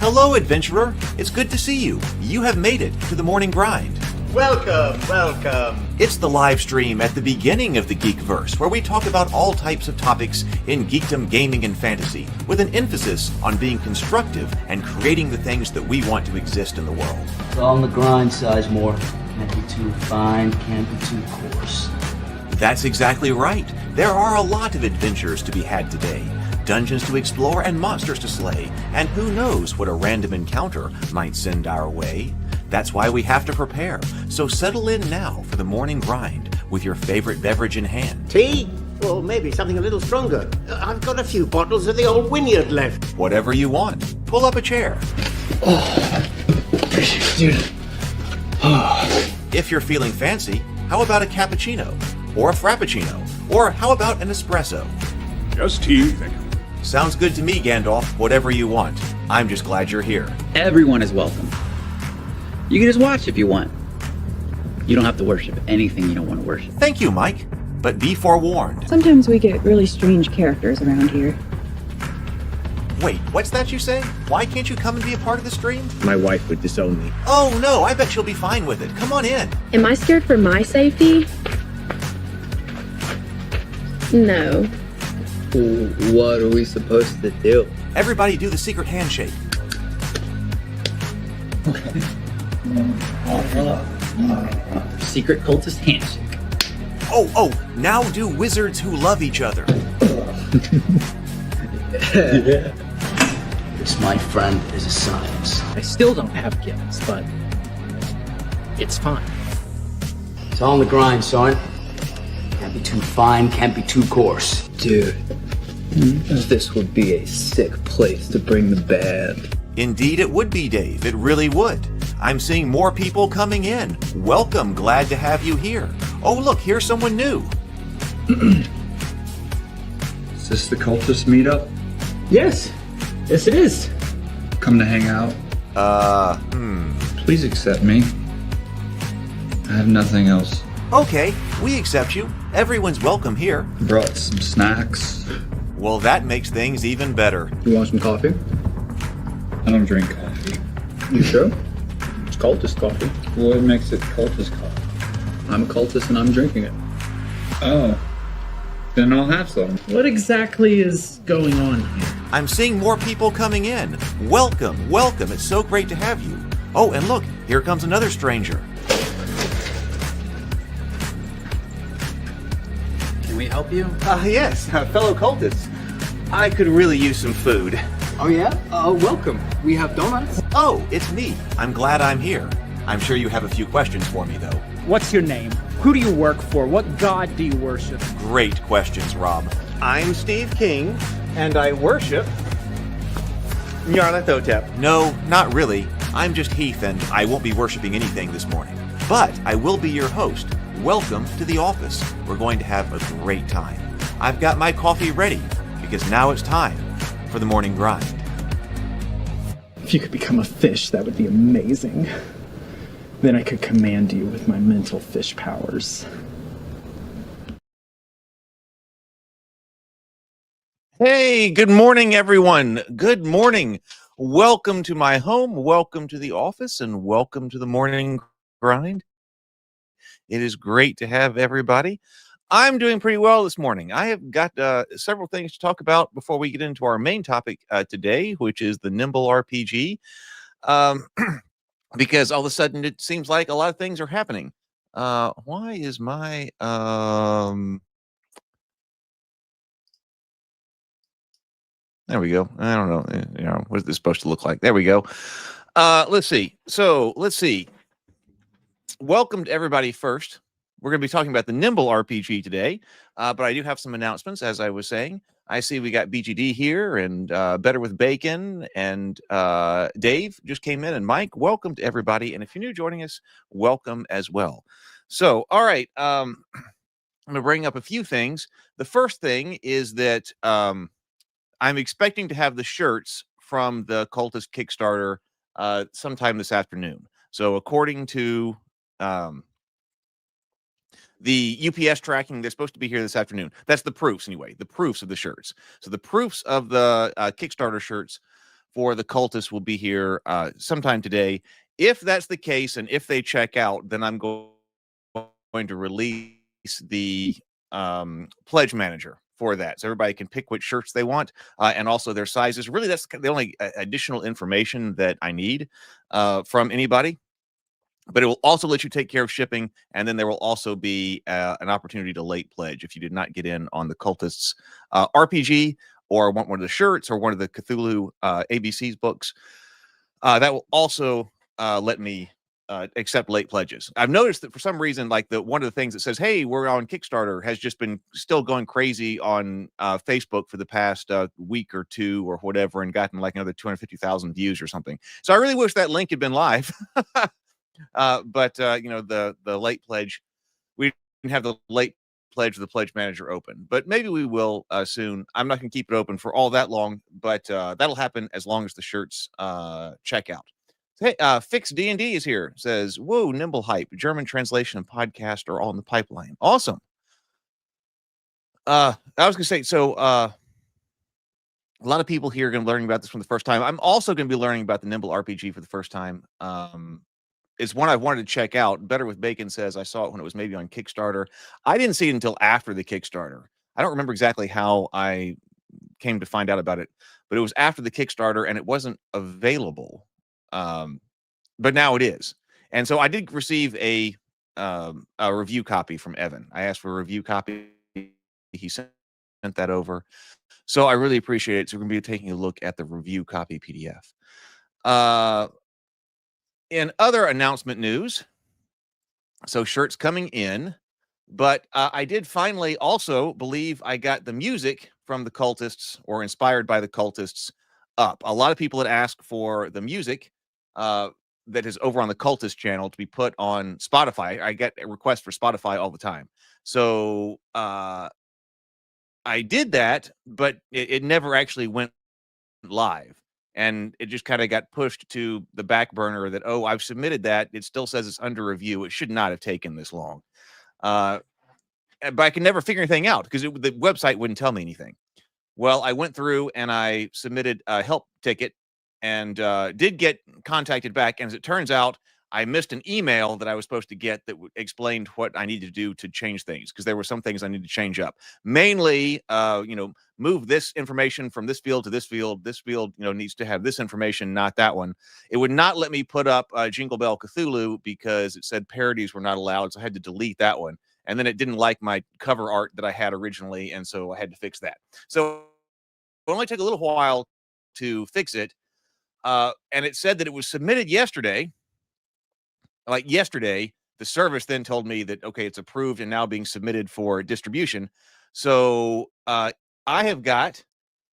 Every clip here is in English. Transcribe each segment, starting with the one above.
Hello, adventurer. It's good to see you. You have made it to the morning grind. Welcome, welcome. It's the live stream at the beginning of the Geekverse, where we talk about all types of topics in geekdom, gaming, and fantasy, with an emphasis on being constructive and creating the things that we want to exist in the world. It's all on the grind, Sizemore. Can't be too fine, can't be too coarse. That's exactly right. There are a lot of adventures to be had today. Dungeons to explore and monsters to slay, and who knows what a random encounter might send our way. That's why we have to prepare, so settle in now for the morning grind with your favorite beverage in hand. Tea? Or maybe something a little stronger. I've got a few bottles of the old Wynyard left. Whatever you want. Pull up a chair. Dude. If you're feeling fancy, how about a cappuccino? Or a frappuccino? Or how about an espresso? Just tea, thank you. Sounds good to me, Gandalf. Whatever you want. I'm just glad you're here. Everyone is welcome. You can just watch if you want. You don't have to worship anything you don't want to worship. Thank you, Mike. But be forewarned. Sometimes we get really strange characters around here. Wait, what's that you say? Why can't you come and be a part of the stream? My wife would disown me. Oh no, I bet she'll be fine with it. Come on in. Am I scared for my safety? No. What are we supposed to do? Everybody do the secret handshake. Secret cultist handshake. Oh, now do wizards who love each other. This, my friend, is a science. I still don't have gifts, but it's fine. It's all on the grind, son. Can't be too fine, can't be too coarse. Dude, this would be a sick place to bring the band. Indeed it would be, Dave. It really would. I'm seeing more people coming in. Welcome, glad to have you here. Oh, look, here's someone new. Is this the cultist meetup? Yes it is. Come to hang out? Please accept me. I have nothing else. Okay, we accept you. Everyone's welcome here. Brought some snacks. Well, that makes things even better. You want some coffee? I don't drink coffee. You sure? It's cultist coffee. What makes it cultist coffee? I'm a cultist and I'm drinking it. Oh. Then I'll have some. What exactly is going on here? I'm seeing more people coming in. Welcome. It's so great to have you. Oh, and look, here comes another stranger. Can we help you? Yes, fellow cultists. I could really use some food. Oh yeah? Welcome. We have donuts. Oh, it's me. I'm glad I'm here. I'm sure you have a few questions for me, though. What's your name? Who do you work for? What god do you worship? Great questions, Rob. I'm Steve King, and I worship Nyarlathotep. No, not really. I'm just Heath, and I won't be worshiping anything this morning. But I will be your host. Welcome to the office. We're going to have a great time. I've got my coffee ready, because now it's time for the morning grind. If you could become a fish, that would be amazing. Then I could command you with my mental fish powers. Hey, good morning, everyone. Good morning. Welcome to my home. Welcome to the office, and welcome to the morning grind. It is great to have everybody. I'm doing pretty well this morning. I have got several things to talk about before we get into our main topic today, which is the Nimble RPG. Because all of a sudden it seems like a lot of things are happening. Why is my there we go. I don't know. What is this supposed to look like? There we go. Let's see. So let's see. Welcome to everybody first. We're going to be talking about the Nimble RPG today, but I do have some announcements, as I was saying. I see we got BGD here, and Better with Bacon, and Dave just came in, and Mike. Welcome to everybody, and if you're new joining us, welcome as well. So, all right, I'm going to bring up a few things. The first thing is that I'm expecting to have the shirts from the Cultist Kickstarter sometime this afternoon. So, according to the UPS tracking, they're supposed to be here this afternoon. That's the proofs, anyway, the proofs of the shirts. So the proofs of the Kickstarter shirts for the cultists will be here sometime today. If that's the case, and if they check out, then I'm going to release the pledge manager for that, so everybody can pick which shirts they want and also their sizes. Really, that's the only additional information that I need from anybody. But it will also let you take care of shipping, and then there will also be an opportunity to late pledge if you did not get in on the Cultists RPG, or want one of the shirts, or one of the Cthulhu ABC's books. That will also let me accept late pledges. I've noticed that for some reason, like one of the things that says, "Hey, we're on Kickstarter," has just been still going crazy on Facebook for the past week or two or whatever, and gotten like another 250,000 views or something. So I really wish that link had been live. But you know, the late pledge, we didn't have the late pledge of the pledge manager open, but maybe we will soon. I'm not going to keep it open for all that long, but that'll happen as long as the shirts check out. Hey, Fix D&D is here. Says, "Whoa, Nimble Hype, German translation and podcast are all in the pipeline." Awesome. I was going to say, so a lot of people here are going to be learning about this for the first time. I'm also going to be learning about the Nimble RPG for the first time. It's one I've wanted to check out. Better with Bacon says, I saw it when it was maybe on Kickstarter. I didn't see it until after the Kickstarter. I don't remember exactly how I came to find out about it, but it was after the Kickstarter and it wasn't available. But now it is. And so I did receive a review copy from Evan. I asked for a review copy. He sent that over. So I really appreciate it. So we're going to be taking a look at the review copy PDF. In other announcement news, so shirts coming in, but I did finally also believe I got the music from the Cultists, or inspired by the Cultists, up. A lot of people had asked for the music that is over on the Cultist channel to be put on Spotify. I get requests for Spotify all the time. So I did that, but it never actually went live. And it just kind of got pushed to the back burner that, oh, I've submitted that. It still says it's under review. It should not have taken this long. But I can never figure anything out because the website wouldn't tell me anything. Well, I went through and I submitted a help ticket and did get contacted back. And as it turns out, I missed an email that I was supposed to get that explained what I needed to do to change things, because there were some things I needed to change up. Mainly, you know, move this information from this field to this field. This field, you know, needs to have this information, not that one. It would not let me put up Jingle Bell Cthulhu because it said parodies were not allowed, so I had to delete that one. And then it didn't like my cover art that I had originally, and so I had to fix that. So it only took a little while to fix it, and it said that it was submitted yesterday. Like yesterday, the service then told me that, okay, it's approved and now being submitted for distribution. So I have got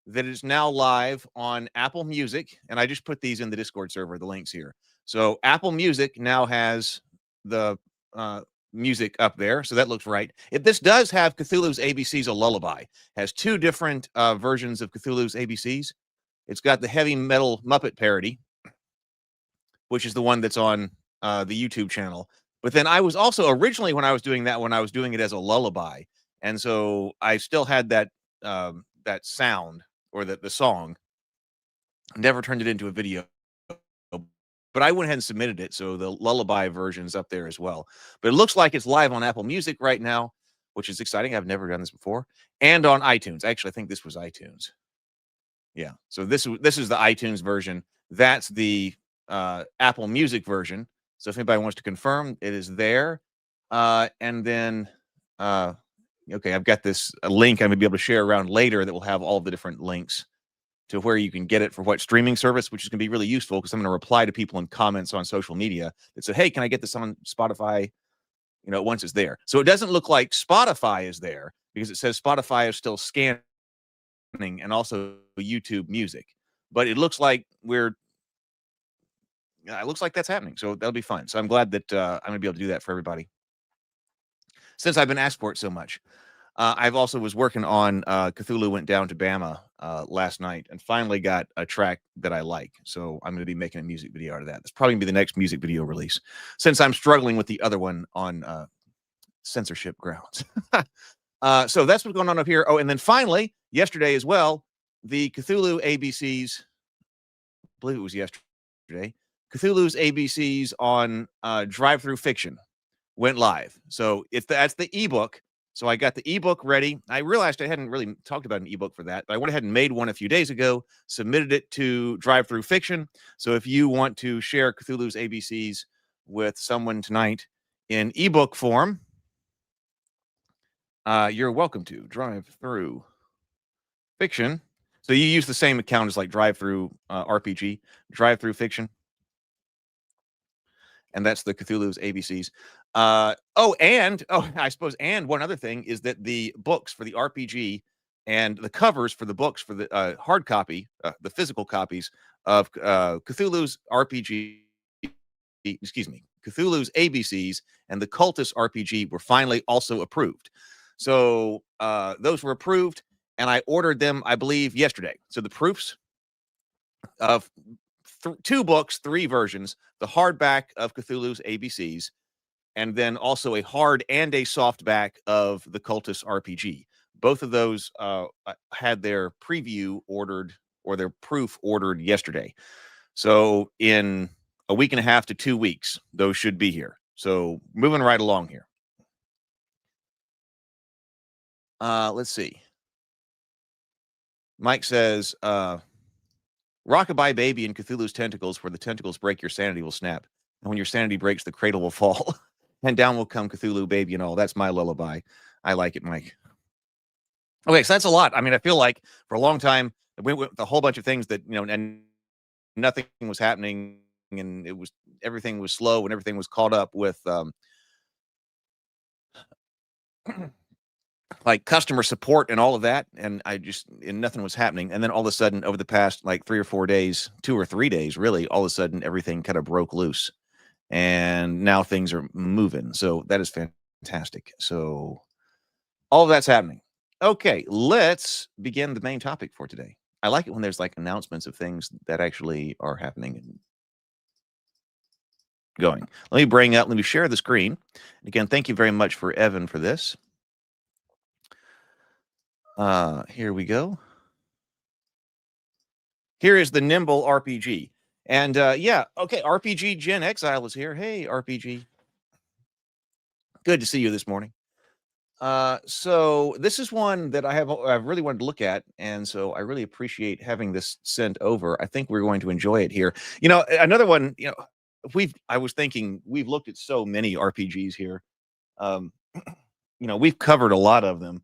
that it's now live on Apple Music, and I just put these in the Discord server, the links here. So Apple Music now has the music up there, so that looks right. This does have Cthulhu's ABCs, a lullaby. Has two different versions of Cthulhu's ABCs. It's got the heavy metal Muppet parody, which is the one that's on the YouTube channel. But then I was also originally, when I was doing that one, I was doing it as a lullaby, and so I still had that that sound, or the song. Never turned it into a video, but I went ahead and submitted it, so the lullaby version's up there as well. But it looks like it's live on Apple Music right now, which is exciting. I've never done this before, and on iTunes. Actually, I think this was iTunes. Yeah, so this is the iTunes version. That's the Apple Music version. So if anybody wants to confirm, it is there. And then, okay, I've got this link I'm going to be able to share around later that will have all the different links to where you can get it for what streaming service, which is going to be really useful because I'm going to reply to people in comments on social media that said, hey, can I get this on Spotify? You know, once it's there. So it doesn't look like Spotify is there because it says Spotify is still scanning and also YouTube Music. But it looks like it looks like that's happening. So that'll be fun. So I'm glad that I'm going to be able to do that for everybody, since I've been asked for it so much. I've also was working on Cthulhu Went Down to Bama last night and finally got a track that I like. So I'm going to be making a music video out of that. That's probably going to be the next music video release, since I'm struggling with the other one on censorship grounds. So that's what's going on up here. Oh, and then finally, yesterday as well, the Cthulhu ABCs believe it was yesterday, Cthulhu's ABCs on Drive-Through Fiction went live. So that's the ebook. So I got the ebook ready. I realized I hadn't really talked about an ebook for that, but I went ahead and made one a few days ago, submitted it to Drive-Through Fiction. So if you want to share Cthulhu's ABCs with someone tonight in ebook form, you're welcome to Drive-Through Fiction. So you use the same account as like Drive-Through RPG, Drive-Through Fiction. And that's the Cthulhu's ABCs. I suppose, and one other thing is that the books for the RPG and the covers for the books for the hard copy, the physical copies of Cthulhu's RPG, Cthulhu's ABCs and the Cultist RPG were finally also approved. So those were approved, and I ordered them, I believe, yesterday. So the proofs of 2 books, 3 versions, the hardback of Cthulhu's ABCs, and then also a hard and a softback of the Cultist RPG. Both of those had their preview ordered or their proof ordered yesterday. So in a week and a half to 2 weeks, those should be here. So moving right along here. Let's see. Mike says, Rockabye Baby and Cthulhu's Tentacles, where the tentacles break, your sanity will snap. And when your sanity breaks, the cradle will fall. And down will come Cthulhu Baby and all. That's my lullaby. I like it, Mike. Okay, so that's a lot. I mean, I feel like for a long time, we went with a whole bunch of things that, and nothing was happening, and everything was slow, and everything was caught up with like customer support and all of that, and nothing was happening. And then all of a sudden, over the past like 3 or 4 days, 2 or 3 days, really, all of a sudden everything kind of broke loose, and now things are moving. So that is fantastic. So all of that's happening. Okay, let's begin the main topic for today. I like it when there's like announcements of things that actually are happening and going. Let me share the screen. Again, thank you very much for Evan for this. Here we go. Here is the Nimble RPG. And yeah, okay, RPG Gen Exile is here. Hey, RPG. Good to see you this morning. So this is one that I've really wanted to look at, and so I really appreciate having this sent over. I think we're going to enjoy it here. Another one, I was thinking we've looked at so many RPGs here. We've covered a lot of them.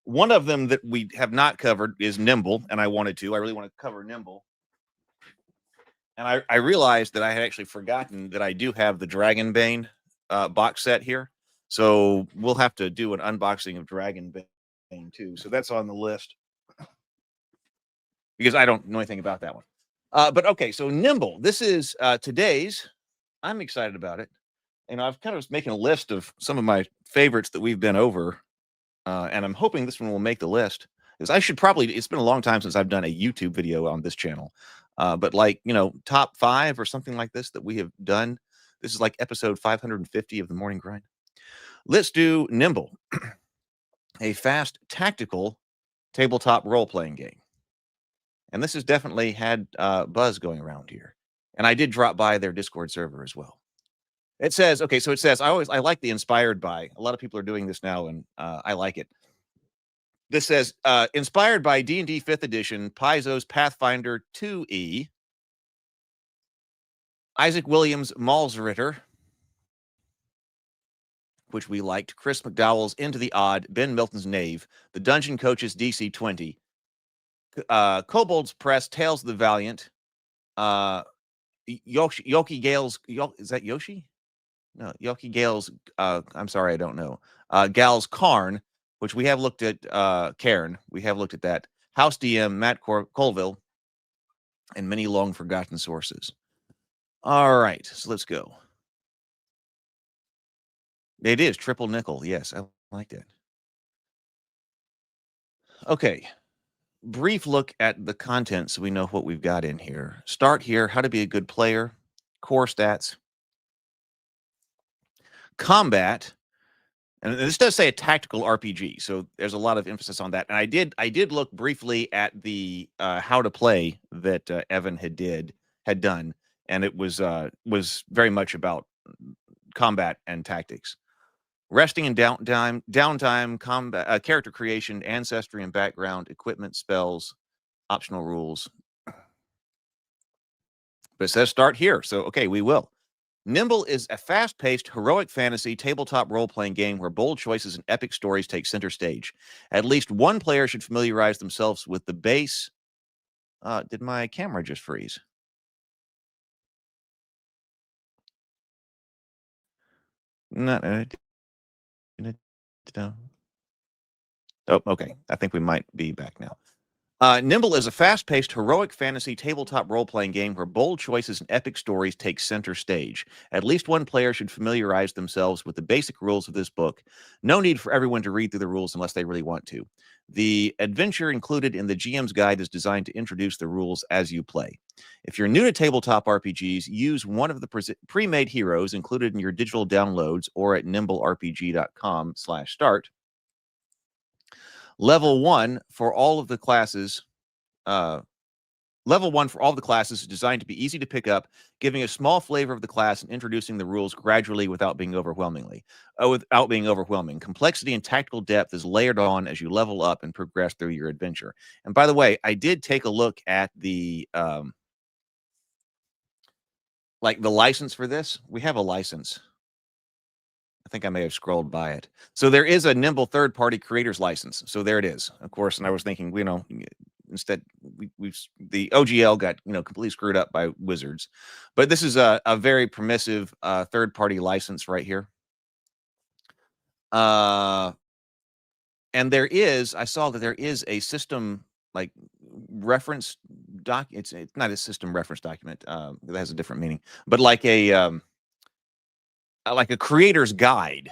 One of them that we have not covered is Nimble, and I really want to cover Nimble. And I realized that I had actually forgotten that I do have the Dragonbane box set here. So we'll have to do an unboxing of Dragonbane too. So that's on the list because I don't know anything about that one. But okay, so Nimble, this is today's. I'm excited about it. And I've kind of was making a list of some of my favorites that we've been over. And I'm hoping this one will make the list. Because it's been a long time since I've done a YouTube video on this channel. But top 5 or something like this that we have done. This is like episode 550 of the Morning Grind. Let's do Nimble, a fast, tactical tabletop role-playing game. And this has definitely had buzz going around here. And I did drop by their Discord server as well. It says, I like the inspired by. A lot of people are doing this now, and I like it. This says, inspired by D&D 5th edition, Paizo's Pathfinder 2E, Isaac Williams' Malsritter, which we liked, Chris McDowell's Into the Odd, Ben Milton's Knave, the Dungeon Coach's DC 20, Kobold's Press, Tales of the Valiant, Yoki Gale's, is that Yoshi? No, Yoki Gale's, I'm sorry, I don't know. Gal's Karn, which we have looked at, Cairn, we have looked at that. House DM, Matt Colville, and many long forgotten sources. All right, so let's go. It is triple nickel. Yes, I like that. Okay. Brief look at the content so we know what we've got in here. Start here. How to be a good player. Core stats. Combat. And this does say a tactical RPG, so there's a lot of emphasis on that. And I did look briefly at the how to play that Evan had did, had done, and it was very much about combat and tactics. Resting and downtime, combat, character creation, ancestry and background, equipment, spells, optional rules. But it says start here, so okay, we will. Nimble is a fast-paced, heroic fantasy tabletop role-playing game where bold choices and epic stories take center stage. At least one player should familiarize themselves with the base. Did my camera just freeze? No. Oh, okay. I think we might be back now. Nimble is a fast-paced, heroic fantasy tabletop role-playing game where bold choices and epic stories take center stage. At least one player should familiarize themselves with the basic rules of this book. No need for everyone to read through the rules unless they really want to. The adventure included in the GM's guide is designed to introduce the rules as you play. If you're new to tabletop RPGs, use one of the pre-made heroes included in your digital downloads or at nimblerpg.com/start. Level 1 for all of the classes. Level 1 for all the classes is designed to be easy to pick up, giving a small flavor of the class and introducing the rules gradually without being overwhelming. Complexity and tactical depth is layered on as you level up and progress through your adventure. And by the way, I did take a look at the the license for this. We have a license. I think I may have scrolled by it. So there is a Nimble third-party creators license. So there it is, of course. And I was thinking, instead the OGL got completely screwed up by Wizards, but this is a very permissive third-party license right here. And I saw that there is a system reference doc. It's not a system reference document. That has a different meaning, but like a creator's guide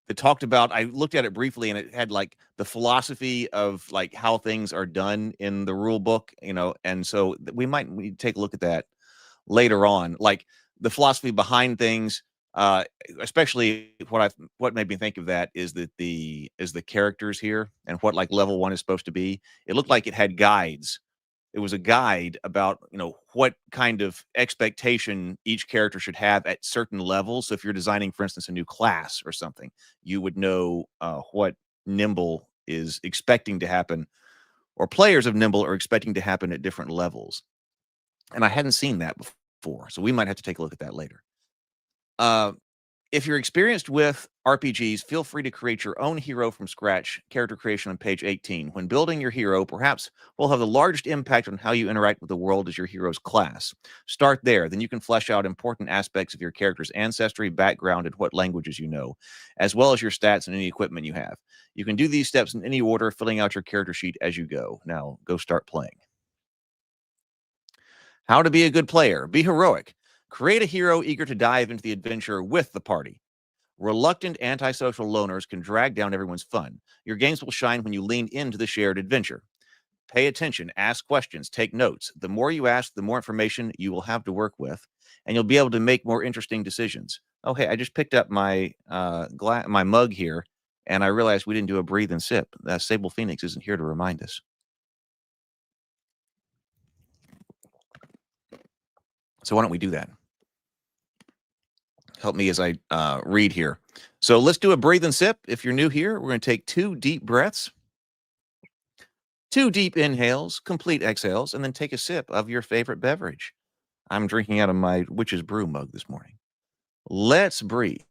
that talked about, I looked at it briefly and it had the philosophy of how things are done in the rule book, and so we might take a look at that later on, the philosophy behind things, especially what made me think of that is that the characters here and what level 1 is supposed to be. It looked like it had guides. It was a guide about, what kind of expectation each character should have at certain levels. So if you're designing, for instance, a new class or something, you would know what Nimble is expecting to happen, or players of Nimble are expecting to happen at different levels. And I hadn't seen that before, so we might have to take a look at that later. If you're experienced with RPGs, feel free to create your own hero from scratch. Character creation on page 18. When building your hero, perhaps will have the largest impact on how you interact with the world as your hero's class. Start there. Then you can flesh out important aspects of your character's ancestry, background, and what languages you know, as well as your stats and any equipment you have. You can do these steps in any order, filling out your character sheet as you go. Now, go start playing. How to be a good player. Be heroic. Create a hero eager to dive into the adventure with the party. Reluctant antisocial loners can drag down everyone's fun. Your games will shine when you lean into the shared adventure. Pay attention, ask questions, take notes. The more you ask, the more information you will have to work with, and you'll be able to make more interesting decisions. Oh, hey, I just picked up my my mug here, and I realized we didn't do a breathe and sip. Sable Phoenix isn't here to remind us. So why don't we do that? Help me as I read here. So let's do a breathe and sip. If you're new here, we're going to take 2 deep breaths, 2 deep inhales, complete exhales, and then take a sip of your favorite beverage. I'm drinking out of my Witch's Brew mug this morning. Let's breathe.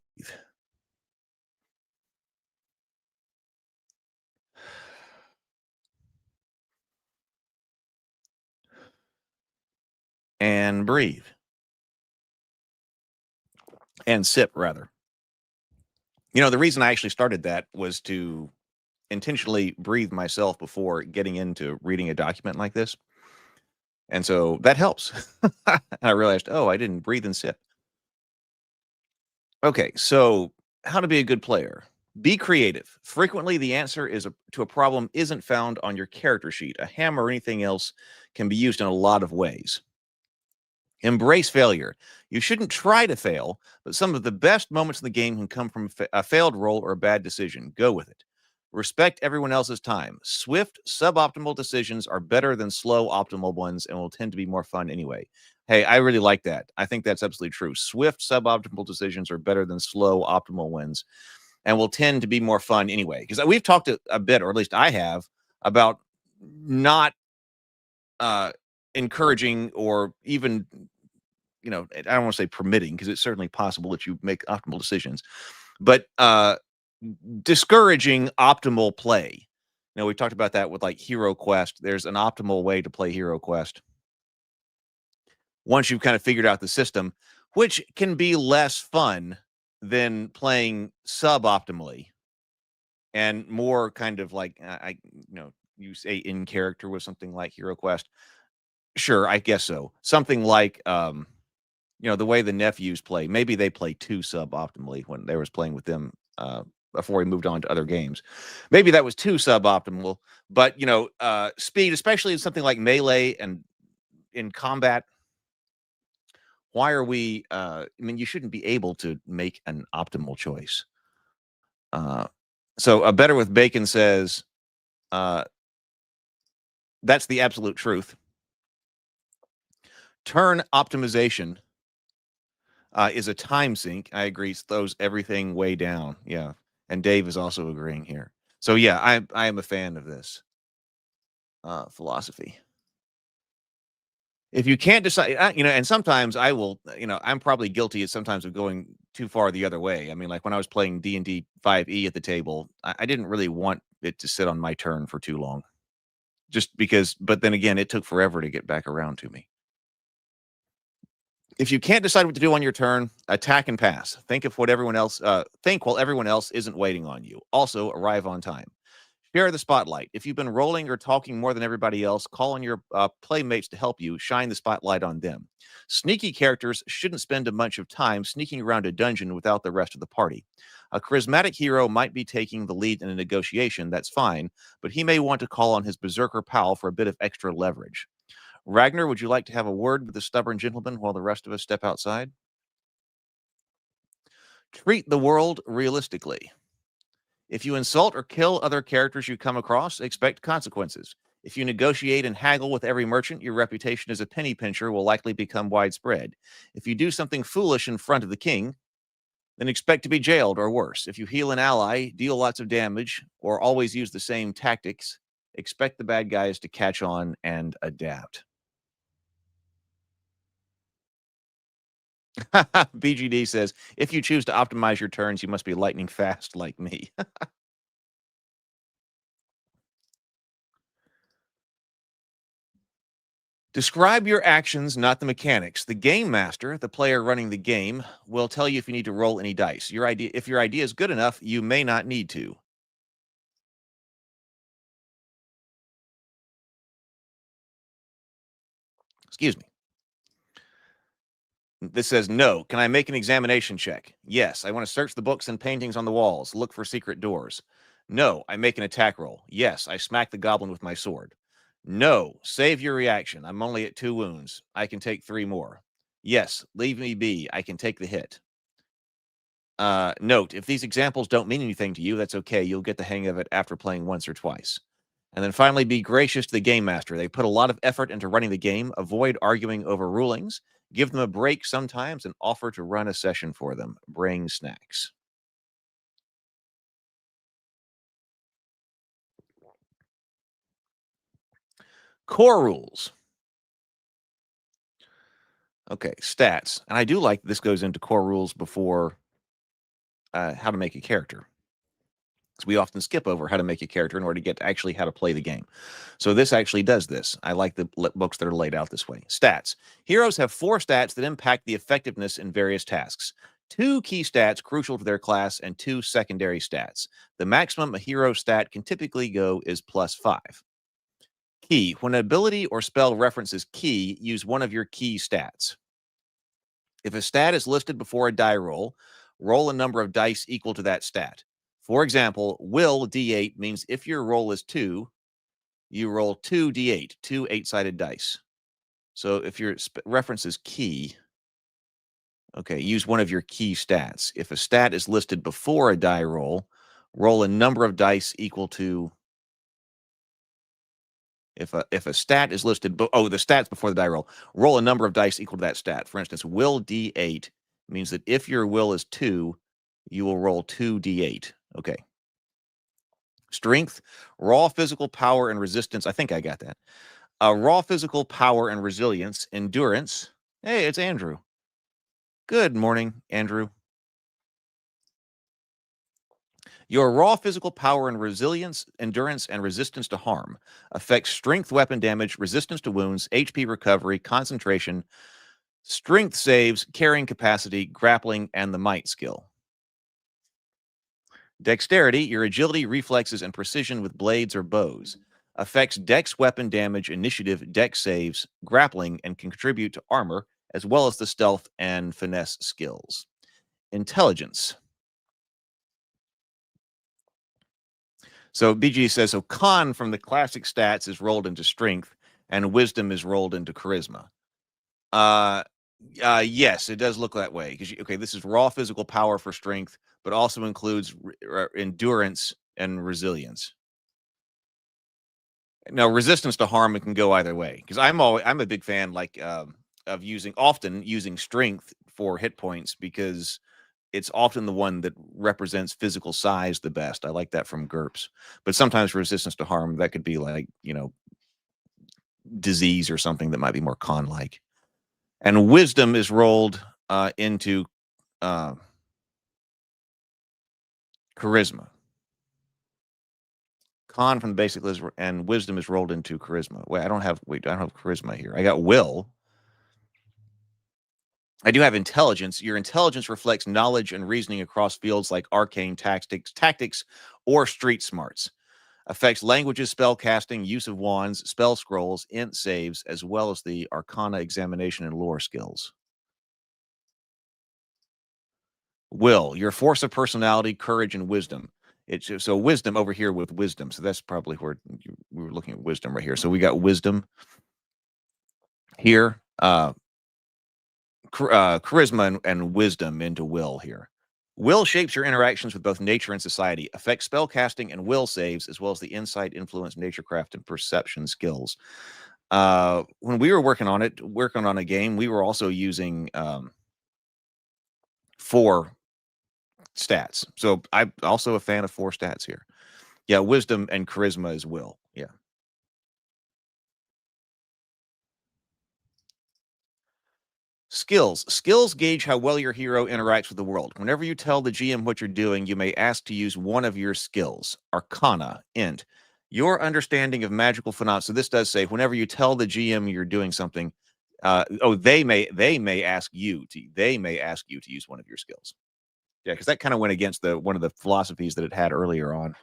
And breathe. And sip, rather. The reason I actually started that was to intentionally breathe myself before getting into reading a document like this. And so that helps. I realized, I didn't breathe and sip. Okay, so how to be a good player. Be creative. Frequently, the answer to a problem isn't found on your character sheet. A hammer or anything else can be used in a lot of ways. Embrace failure. You shouldn't try to fail, but some of the best moments in the game can come from a failed roll or a bad decision. Go with it. Respect everyone else's time. Swift, suboptimal decisions are better than slow, optimal ones and will tend to be more fun anyway. Hey, I really like that. I think that's absolutely true. Swift suboptimal decisions are better than slow optimal wins, and will tend to be more fun anyway. Because we've talked a bit, or at least I have, about not encouraging or even, I don't want to say permitting, because it's certainly possible that you make optimal decisions, but discouraging optimal play. We talked about that with like Hero Quest. There's an optimal way to play Hero Quest once you've kind of figured out the system, which can be less fun than playing suboptimally and more kind of like you say in character with something like Hero Quest. Sure, I guess so. Something like the way the nephews play. Maybe they play too suboptimally when they was playing with them before we moved on to other games. Maybe that was too suboptimal, but speed, especially in something like Melee and in combat. Why are we you shouldn't be able to make an optimal choice. So a Better with Bacon says that's the absolute truth. Turn optimization is a time sink. I agree. Throws everything way down. Yeah. And Dave is also agreeing here. So yeah, I am a fan of this philosophy. If you can't decide, and sometimes I will, I'm probably guilty sometimes of going too far the other way. I mean, like when I was playing D&D 5e at the table, I didn't really want it to sit on my turn for too long. Just because, but then again, it took forever to get back around to me. If you can't decide what to do on your turn, attack and pass. Think while everyone else isn't waiting on you. Also, arrive on time. Share the spotlight. If you've been rolling or talking more than everybody else, call on your playmates to help you. Shine the spotlight on them. Sneaky characters shouldn't spend a bunch of time sneaking around a dungeon without the rest of the party. A charismatic hero might be taking the lead in a negotiation, that's fine, but he may want to call on his berserker pal for a bit of extra leverage. Ragnar, would you like to have a word with the stubborn gentleman while the rest of us step outside? Treat the world realistically. If you insult or kill other characters you come across, expect consequences. If you negotiate and haggle with every merchant, your reputation as a penny pincher will likely become widespread. If you do something foolish in front of the king, then expect to be jailed or worse. If you heal an ally, deal lots of damage, or always use the same tactics, expect the bad guys to catch on and adapt. BGD says, if you choose to optimize your turns, you must be lightning fast like me. Describe your actions, not the mechanics. The game master, the player running the game, will tell you if you need to roll any dice. If your idea is good enough, you may not need to. Excuse me. This says, no. Can I make an examination check? Yes. I want to search the books and paintings on the walls. Look for secret doors. No. I make an attack roll. Yes. I smack the goblin with my sword. No. Save your reaction. I'm only at 2 wounds. I can take 3 more. Yes. Leave me be. I can take the hit. Note, if these examples don't mean anything to you, that's okay. You'll get the hang of it after playing once or twice. And then finally, be gracious to the game master. They put a lot of effort into running the game. Avoid arguing over rulings. Give them a break sometimes and offer to run a session for them. Bring snacks. Core rules. Okay, stats. And I do like this goes into core rules before how to make a character. Because we often skip over how to make a character in order to get to actually how to play the game. So this actually does this. I like the books that are laid out this way. Stats. Heroes have 4 stats that impact the effectiveness in various tasks. 2 key stats crucial to their class and 2 secondary stats. The maximum a hero stat can typically go is +5. Key. When an ability or spell references key, use one of your key stats. If a stat is listed before a die roll, roll a number of dice equal to that stat. For example, will D8 means if your roll is 2, you roll 2 D8, 2 8-sided dice. So if your reference is key, okay, use one of your key stats. If a stat is listed before a die roll, roll a number of dice equal to If a stat is listed, the stats before the die roll. Roll a number of dice equal to that stat. For instance, will D8 means that if your will is 2, you will roll 2d8. Okay. Strength, raw physical power and resistance. I think I got that. Raw physical power and resilience. Endurance. Hey, it's Andrew. Good morning, Andrew. Your raw physical power and resilience, endurance, and resistance to harm affects strength, weapon damage, resistance to wounds, HP recovery, concentration, strength saves, carrying capacity, grappling, and the might skill. Dexterity, your agility, reflexes, and precision with blades or bows. Affects dex, weapon damage, initiative, dex saves, grappling, and can contribute to armor, as well as the stealth and finesse skills. Intelligence. So BG says, so con from the classic stats is rolled into strength, and wisdom is rolled into charisma. Yes, it does look that way. Okay, this is raw physical power for strength, but also includes endurance and resilience. Now, resistance to harm, it can go either way. Because I'm a big fan of often using strength for hit points, because it's often the one that represents physical size the best. I like that from GURPS. But sometimes resistance to harm, that could be like, disease or something that might be more con-like. And wisdom is rolled into charisma. Con from the basic list, and wisdom is rolled into charisma. I don't have charisma here. I got will. I do have intelligence. Your intelligence reflects knowledge and reasoning across fields like arcane tactics, or street smarts. Affects languages, spell casting, use of wands, spell scrolls, int saves, as well as the arcana examination and lore skills. Will, your force of personality, courage, and wisdom. So wisdom over here with wisdom. So that's probably where we were looking at wisdom right here. So we got wisdom here. Charisma and wisdom into will here. Will shapes your interactions with both nature and society, affects spell casting and will saves, as well as the insight, influence, naturecraft, and perception skills. When we were working on a game, we were also using 4 stats. So I'm also a fan of 4 stats here. Yeah, wisdom and charisma as will. Yeah. Skills. Skills gauge how well your hero interacts with the world. Whenever you tell the GM what you're doing, you may ask to use one of your skills. Arcana, int. Your understanding of magical phenomena. So this does say whenever you tell the GM you're doing something, they may ask you to use one of your skills. Yeah, because that kind of went against one of the philosophies that it had earlier on.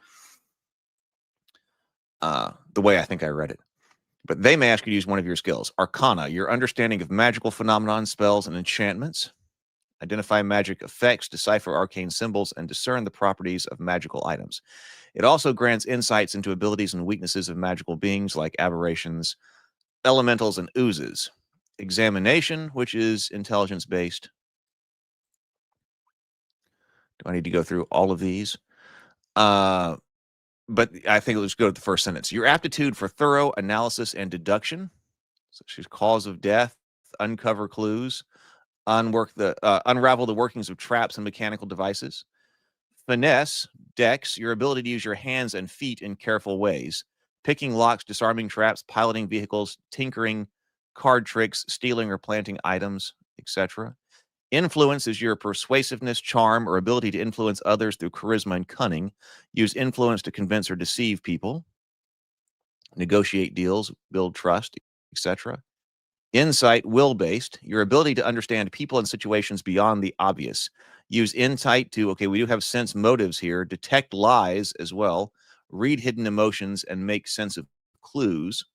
The way I think I read it. But they may ask you to use one of your skills. Arcana, your understanding of magical phenomenon, spells, and enchantments. Identify magic effects, decipher arcane symbols, and discern the properties of magical items. It also grants insights into abilities and weaknesses of magical beings like aberrations, elementals, and oozes. Examination, which is intelligence-based. Do I need to go through all of these? But I think let's go to the first sentence. Your aptitude for thorough analysis and deduction, such as cause of death, uncover clues, unravel the workings of traps and mechanical devices. Finesse, dex, your ability to use your hands and feet in careful ways. Picking locks, disarming traps, piloting vehicles, tinkering, card tricks, stealing or planting items, etc. Influence is your persuasiveness, charm, or ability to influence others through charisma and cunning. Use influence to convince or deceive people. Negotiate deals, build trust, etc. Insight, will-based, your ability to understand people and situations beyond the obvious. Use insight to, we do have sense motives here, detect lies as well, read hidden emotions, and make sense of clues.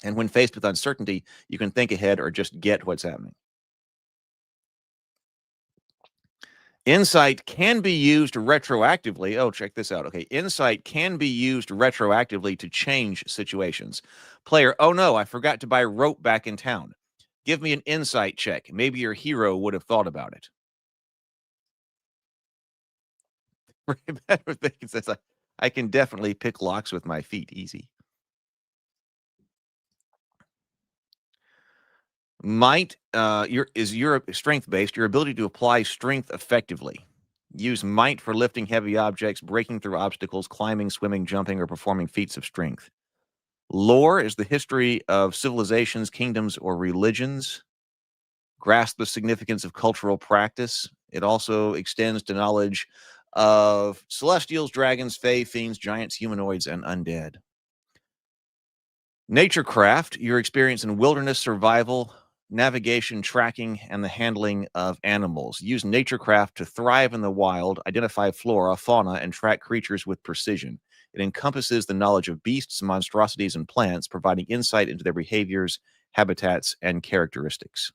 And when faced with uncertainty, you can think ahead or just get what's happening. Insight can be used retroactively. Oh, check this out. Okay, insight can be used retroactively to change situations. Player, oh no, I forgot to buy rope back in town. Give me an insight check. Maybe your hero would have thought about it. I can definitely pick locks with my feet. Easy. Might is your strength based. Your ability to apply strength effectively. Use might for lifting heavy objects, breaking through obstacles, climbing, swimming, jumping, or performing feats of strength. Lore is the history of civilizations, kingdoms, or religions. Grasp the significance of cultural practice. It also extends to knowledge of celestials, dragons, fae, fiends, giants, humanoids, and undead. Naturecraft, your experience in wilderness survival, navigation, tracking, and the handling of animals. Use Naturecraft to thrive in the wild, identify flora, fauna, and track creatures with precision. It encompasses the knowledge of beasts, monstrosities, and plants, providing insight into their behaviors, habitats, and characteristics.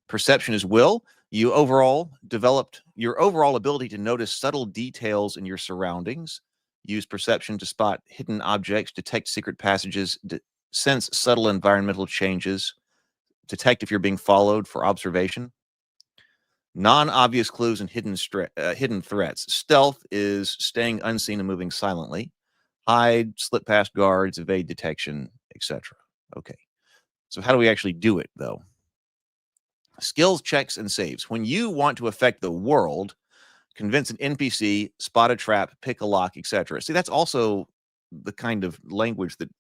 Perception is will. You overall developed your overall ability to notice subtle details in your surroundings. Use perception to spot hidden objects, detect secret passages, sense subtle environmental changes, detect if you're being followed for observation. Non-obvious clues and hidden threats. Stealth is staying unseen and moving silently. Hide, slip past guards, evade detection, etc. Okay. So how do we actually do it, though? Skills, checks, and saves. When you want to affect the world, convince an NPC, spot a trap, pick a lock, etc. See, that's also the kind of language that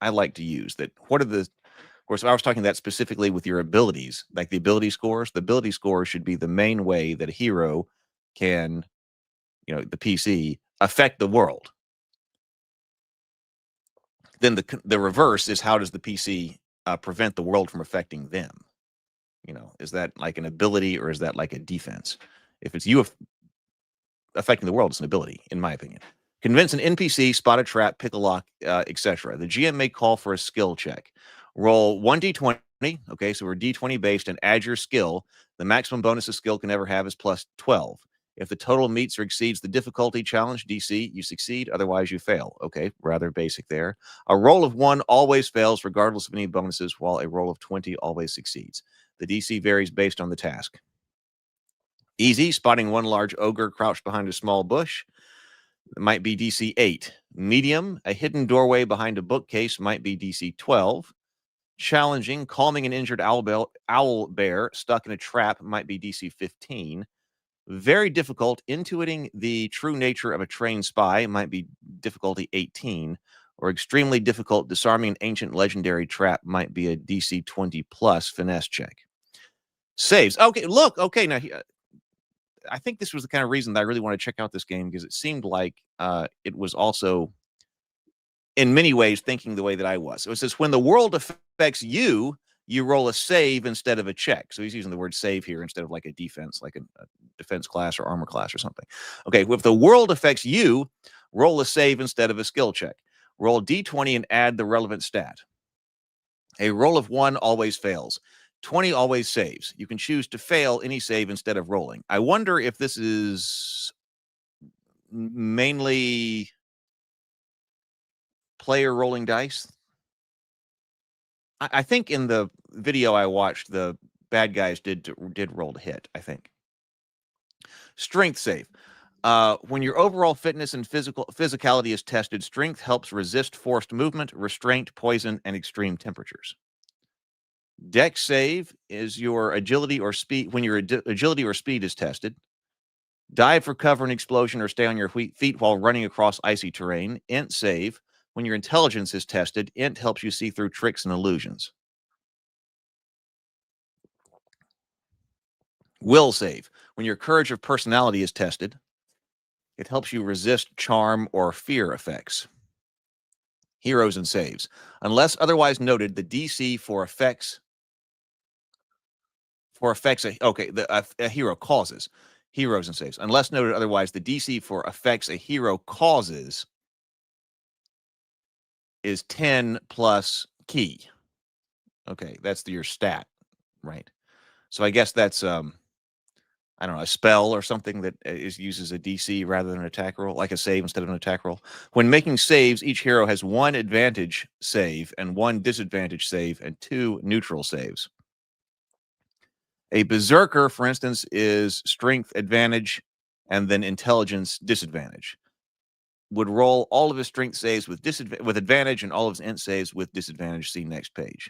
I like to use. That what are the, of course, I was talking that specifically with your abilities, like the ability scores. The ability scores should be the main way that a hero can, the PC, affect the world. Then the reverse is, how does the PC prevent the world from affecting them? Is that like an ability or is that like a defense? If it's you affecting the world, it's an ability, in my opinion. Convince an NPC, spot a trap, pick a lock, etc. The GM may call for a skill check. Roll 1d20. Okay, so we're d20 based, and add your skill. The maximum bonus a skill can ever have is plus 12. If the total meets or exceeds the difficulty challenge DC, you succeed. Otherwise, you fail. Okay, rather basic there. A roll of 1 always fails, regardless of any bonuses, while a roll of 20 always succeeds. The DC varies based on the task. Easy, spotting one large ogre crouched behind a small bush. It might be DC 8. Medium, a hidden doorway behind a bookcase might be DC 12. Challenging, calming an injured owl bear stuck in a trap might be DC 15. Very difficult, intuiting the true nature of a trained spy might be difficulty 18. Or extremely difficult, disarming an ancient legendary trap might be a DC 20 plus finesse check. Saves. Okay, look. Okay, now I think this was the kind of reason that I really want to check out this game, because it seemed like it was also, in many ways, thinking the way that I was. So it says, when the world affects you, you roll a save instead of a check. So he's using the word save here instead of like a defense, like a defense class or armor class or something. Okay, if the world affects you, roll a save instead of a skill check. Roll d20 and add the relevant stat. A roll of 1 always fails. 20 always saves. You can choose to fail any save instead of rolling. I wonder if this is mainly player rolling dice. I think in the video I watched, the bad guys did roll to hit, I think. Strength save. When your overall fitness and physicality is tested, strength helps resist forced movement, restraint, poison, and extreme temperatures. Dex save is your agility or speed. When your agility or speed is tested. Dive for cover and explosion, or stay on your feet while running across icy terrain. Int save. When your intelligence is tested, Int helps you see through tricks and illusions. Will save. When your courage of personality is tested, it helps you resist charm or fear effects. Heroes and saves. Unless otherwise noted, the DC for effects a hero causes. Heroes and saves. Unless noted otherwise, the DC for effects a hero causes is 10 plus key. Okay, that's your stat, right? So I guess that's I don't know, a spell or something that uses a DC rather than an attack roll, like a save instead of an attack roll. When making saves, each hero has 1 advantage save and 1 disadvantage save and 2 neutral saves. A berserker, for instance, is strength advantage and then intelligence disadvantage. Would roll all of his strength saves with advantage and all of his int saves with disadvantage. See next page.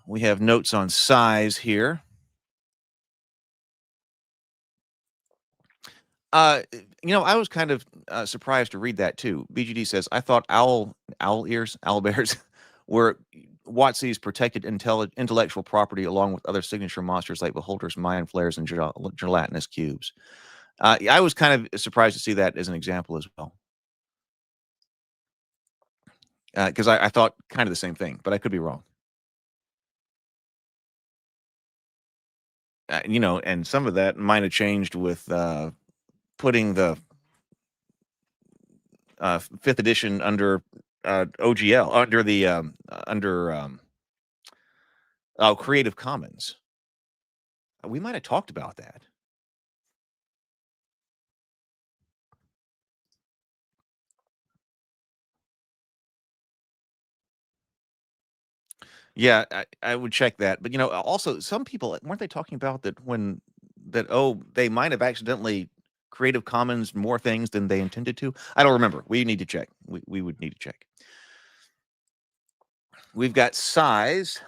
We have notes on size here. I was kind of surprised to read that too. BGD says, I thought owl bears were WotC's protected intellectual property along with other signature monsters like beholders, Mayan flares, and gelatinous cubes. I was kind of surprised to see that as an example as well. Because I thought kind of the same thing, but I could be wrong. And some of that might have changed with putting the 5th edition under OGL, under the Creative Commons. We might have talked about that. Yeah, I would check that. But also some people weren't they talking about that they might have accidentally Creative Commons more things than they intended to. I don't remember. We need to check. We would need to check. We've got size,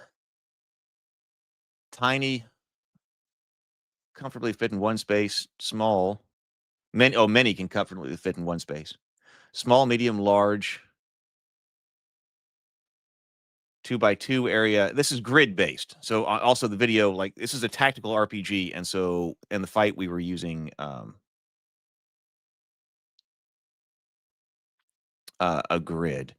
tiny, comfortably fit in one space, small. Many can comfortably fit in one space. Small, medium, large. 2x2 area. This is grid based. So also the video, like this is a tactical RPG. And so in the fight, we were using a grid.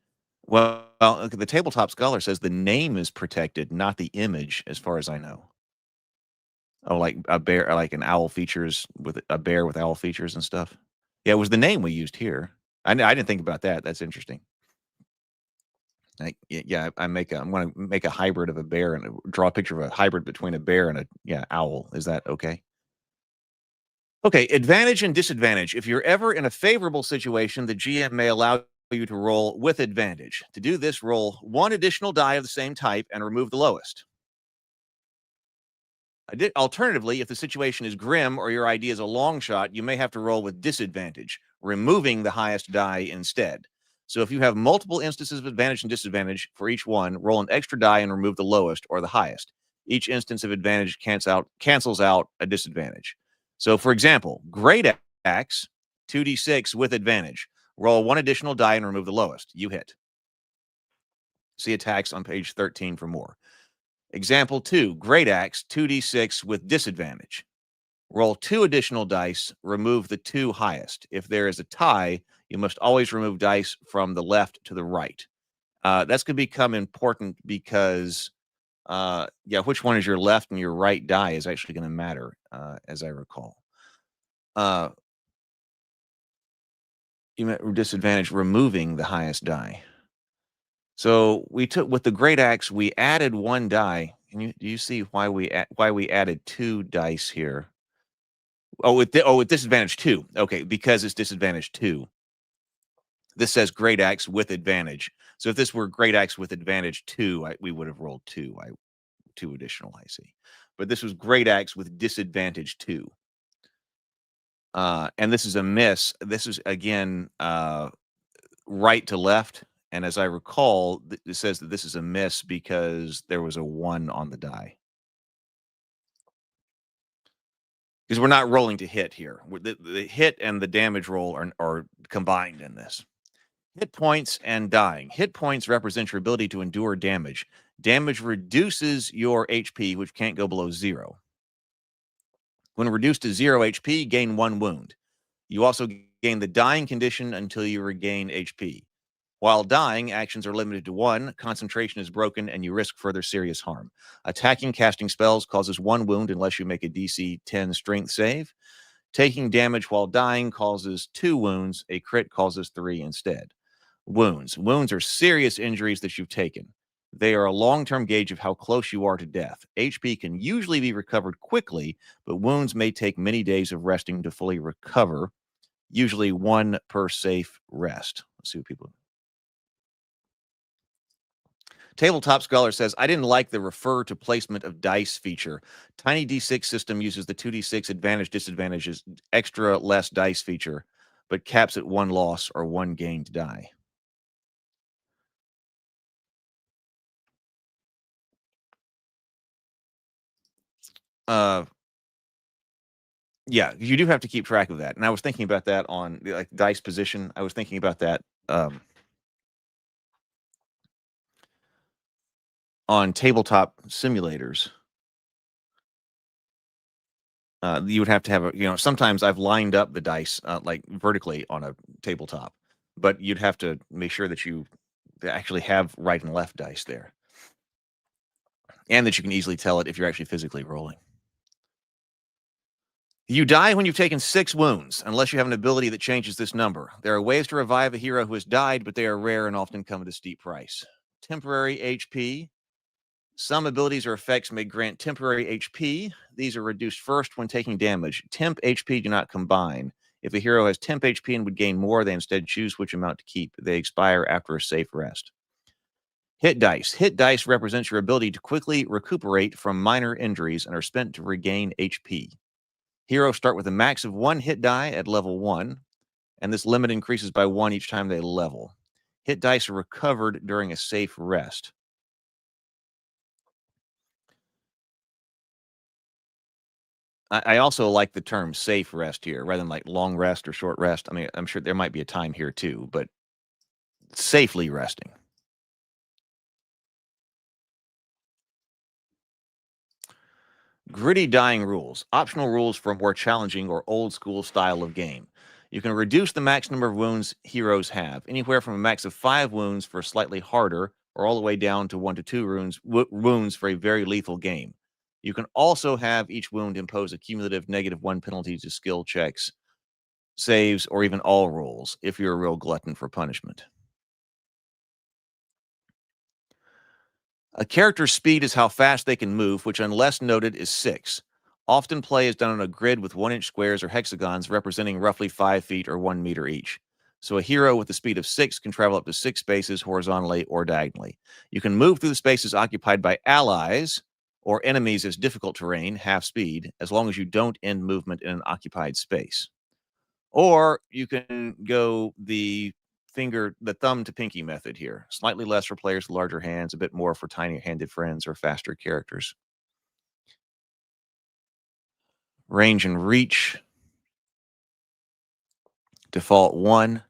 Well, the Tabletop Scholar says the name is protected, not the image, as far as I know. Oh, like a bear, like an owl features with a bear with owl features and stuff. Yeah, it was the name we used here. I didn't think about that. That's interesting. I'm going to make a hybrid of a bear and draw a picture of a hybrid between a bear and a owl. Is that okay? Okay, advantage and disadvantage. If you're ever in a favorable situation, the GM may allow you to roll with advantage. To do this, roll one additional die of the same type and remove the lowest. Alternatively, if the situation is grim or your idea is a long shot, you may have to roll with disadvantage, removing the highest die instead. So if you have multiple instances of advantage and disadvantage for each one, roll an extra die and remove the lowest or the highest. Each instance of advantage cancels out a disadvantage. So for example, Great Axe, 2d6 with advantage. Roll one additional die and remove the lowest. You hit. See attacks on page 13 for more. Example 2, Great Axe, 2d6 with disadvantage. Roll 2 additional dice, remove the 2 highest. If there is a tie, you must always remove dice from the left to the right. That's going to become important because, which one is your left and your right die is actually going to matter, as I recall. You meant disadvantage removing the highest die. So we took with the Great Axe, we added 1 die. Do you see why we added 2 dice here? With disadvantage 2. Okay, because it's disadvantage 2. This says Great Axe with advantage. So if this were Great Axe with advantage 2, we would have rolled 2. 2 additional, I see. But this was Great Axe with disadvantage 2. And this is a miss. This is, again, right to left. And as I recall, it says that this is a miss because there was a 1 on the die. Because we're not rolling to hit here. The hit and the damage roll are combined in this. Hit points and dying. Hit points represent your ability to endure damage. Damage reduces your HP, which can't go below 0. When reduced to 0 HP, gain 1 wound. You also gain the dying condition until you regain HP. While dying, actions are limited to 1, concentration is broken, and you risk further serious harm. Attacking casting spells causes 1 wound unless you make a DC 10 strength save. Taking damage while dying causes 2 wounds. A crit causes 3 instead. Wounds. Wounds are serious injuries that you've taken. They are a long-term gauge of how close you are to death. HP can usually be recovered quickly, but wounds may take many days of resting to fully recover, usually 1 per safe rest. Let's see what people... Tabletop Scholar says, I didn't like the refer to placement of dice feature. Tiny D6 system uses the 2d6 advantage disadvantages extra less dice feature, but caps at 1 loss or 1 gained die. Yeah, you do have to keep track of that. And I was thinking about that on like dice position. I was thinking about that on tabletop simulators. You would have to have a, sometimes I've lined up the dice like vertically on a tabletop, but you'd have to make sure that you actually have right and left dice there. And that you can easily tell it if you're actually physically rolling. You die when you've taken 6 wounds, unless you have an ability that changes this number. There are ways to revive a hero who has died, but they are rare and often come at a steep price. Temporary HP. Some abilities or effects may grant temporary HP. These are reduced first when taking damage. Temp HP do not combine. If a hero has temp HP and would gain more, they instead choose which amount to keep. They expire after a safe rest. Hit dice. Hit dice represents your ability to quickly recuperate from minor injuries and are spent to regain HP. Heroes start with a max of 1 hit die at level 1, and this limit increases by 1 each time they level. Hit dice are recovered during a safe rest. I also like the term safe rest here, rather than like long rest or short rest. I mean, I'm sure there might be a time here too, but safely resting. Gritty dying rules. Optional rules for a more challenging or old school style of game. You can reduce the max number of wounds heroes have, anywhere from a max of 5 wounds for slightly harder, or all the way down to 1 to 2 wounds for a very lethal game. You can also have each wound impose a cumulative -1 penalty to skill checks, saves, or even all rolls, if you're a real glutton for punishment. A character's speed is how fast they can move, which unless noted is 6. Often play is done on a grid with 1-inch squares or hexagons representing roughly 5 feet or 1 meter each. So a hero with a speed of 6 can travel up to 6 spaces horizontally or diagonally. You can move through the spaces occupied by allies or enemies as difficult terrain, half speed, as long as you don't end movement in an occupied space. Or you can go the thumb to pinky method here. Slightly less for players with larger hands, a bit more for tiny-handed friends or faster characters. Range and reach. Default 1.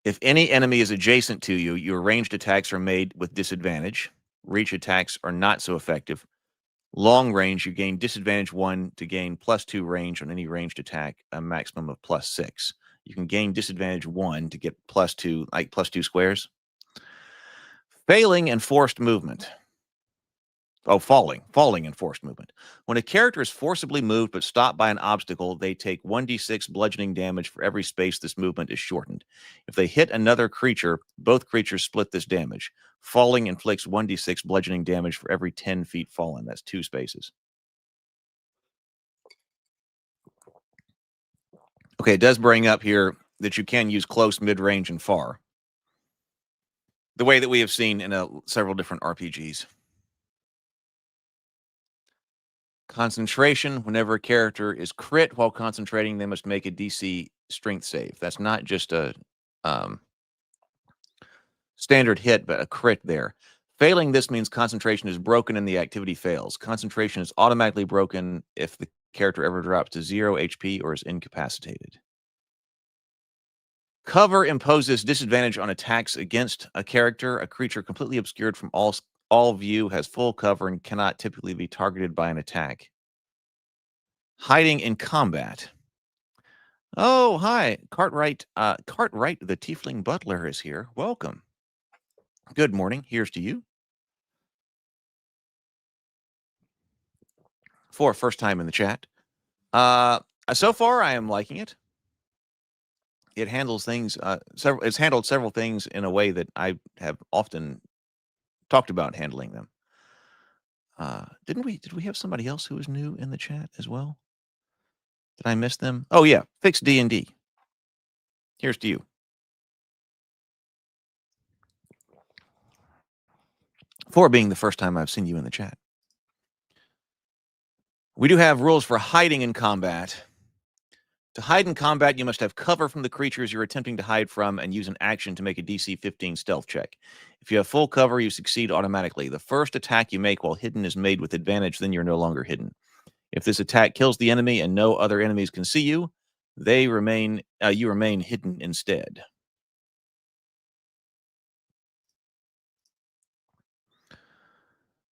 If any enemy is adjacent to you, your ranged attacks are made with disadvantage. Reach attacks are not so effective. Long range, you gain disadvantage 1 to gain +2 range on any ranged attack, a maximum of +6. You can gain disadvantage 1 to get +2, like +2 squares. Failing and forced movement. Oh, falling and forced movement. When a character is forcibly moved but stopped by an obstacle, they take 1d6 bludgeoning damage for every space this movement is shortened. If they hit another creature, both creatures split this damage. Falling inflicts 1d6 bludgeoning damage for every 10 feet fallen. That's 2 spaces. Okay, it does bring up here that you can use close, mid-range, and far. The way that we have seen in several different RPGs. Concentration. Whenever a character is crit while concentrating, they must make a DC strength save. That's not just a standard hit, but a crit there. Failing this means concentration is broken and the activity fails. Concentration is automatically broken if the character ever drops to 0 HP or is incapacitated. Cover imposes disadvantage on attacks against a character. A creature completely obscured from all view has full cover and cannot typically be targeted by an attack. Hiding in combat. Oh, hi. Cartwright the Tiefling Butler is here. Welcome. Good morning. Here's to you. For first time in the chat. So far, I am liking it. It handles things, it's handled several things in a way that I have often talked about handling them. Did we have somebody else who was new in the chat as well? Did I miss them? Oh yeah, Fix D&D. Here's to you. For being the first time I've seen you in the chat. We do have rules for hiding in combat. To hide in combat, you must have cover from the creatures you're attempting to hide from and use an action to make a DC 15 stealth check. If you have full cover, you succeed automatically. The first attack you make while hidden is made with advantage, then you're no longer hidden. If this attack kills the enemy and no other enemies can see you, you remain hidden instead.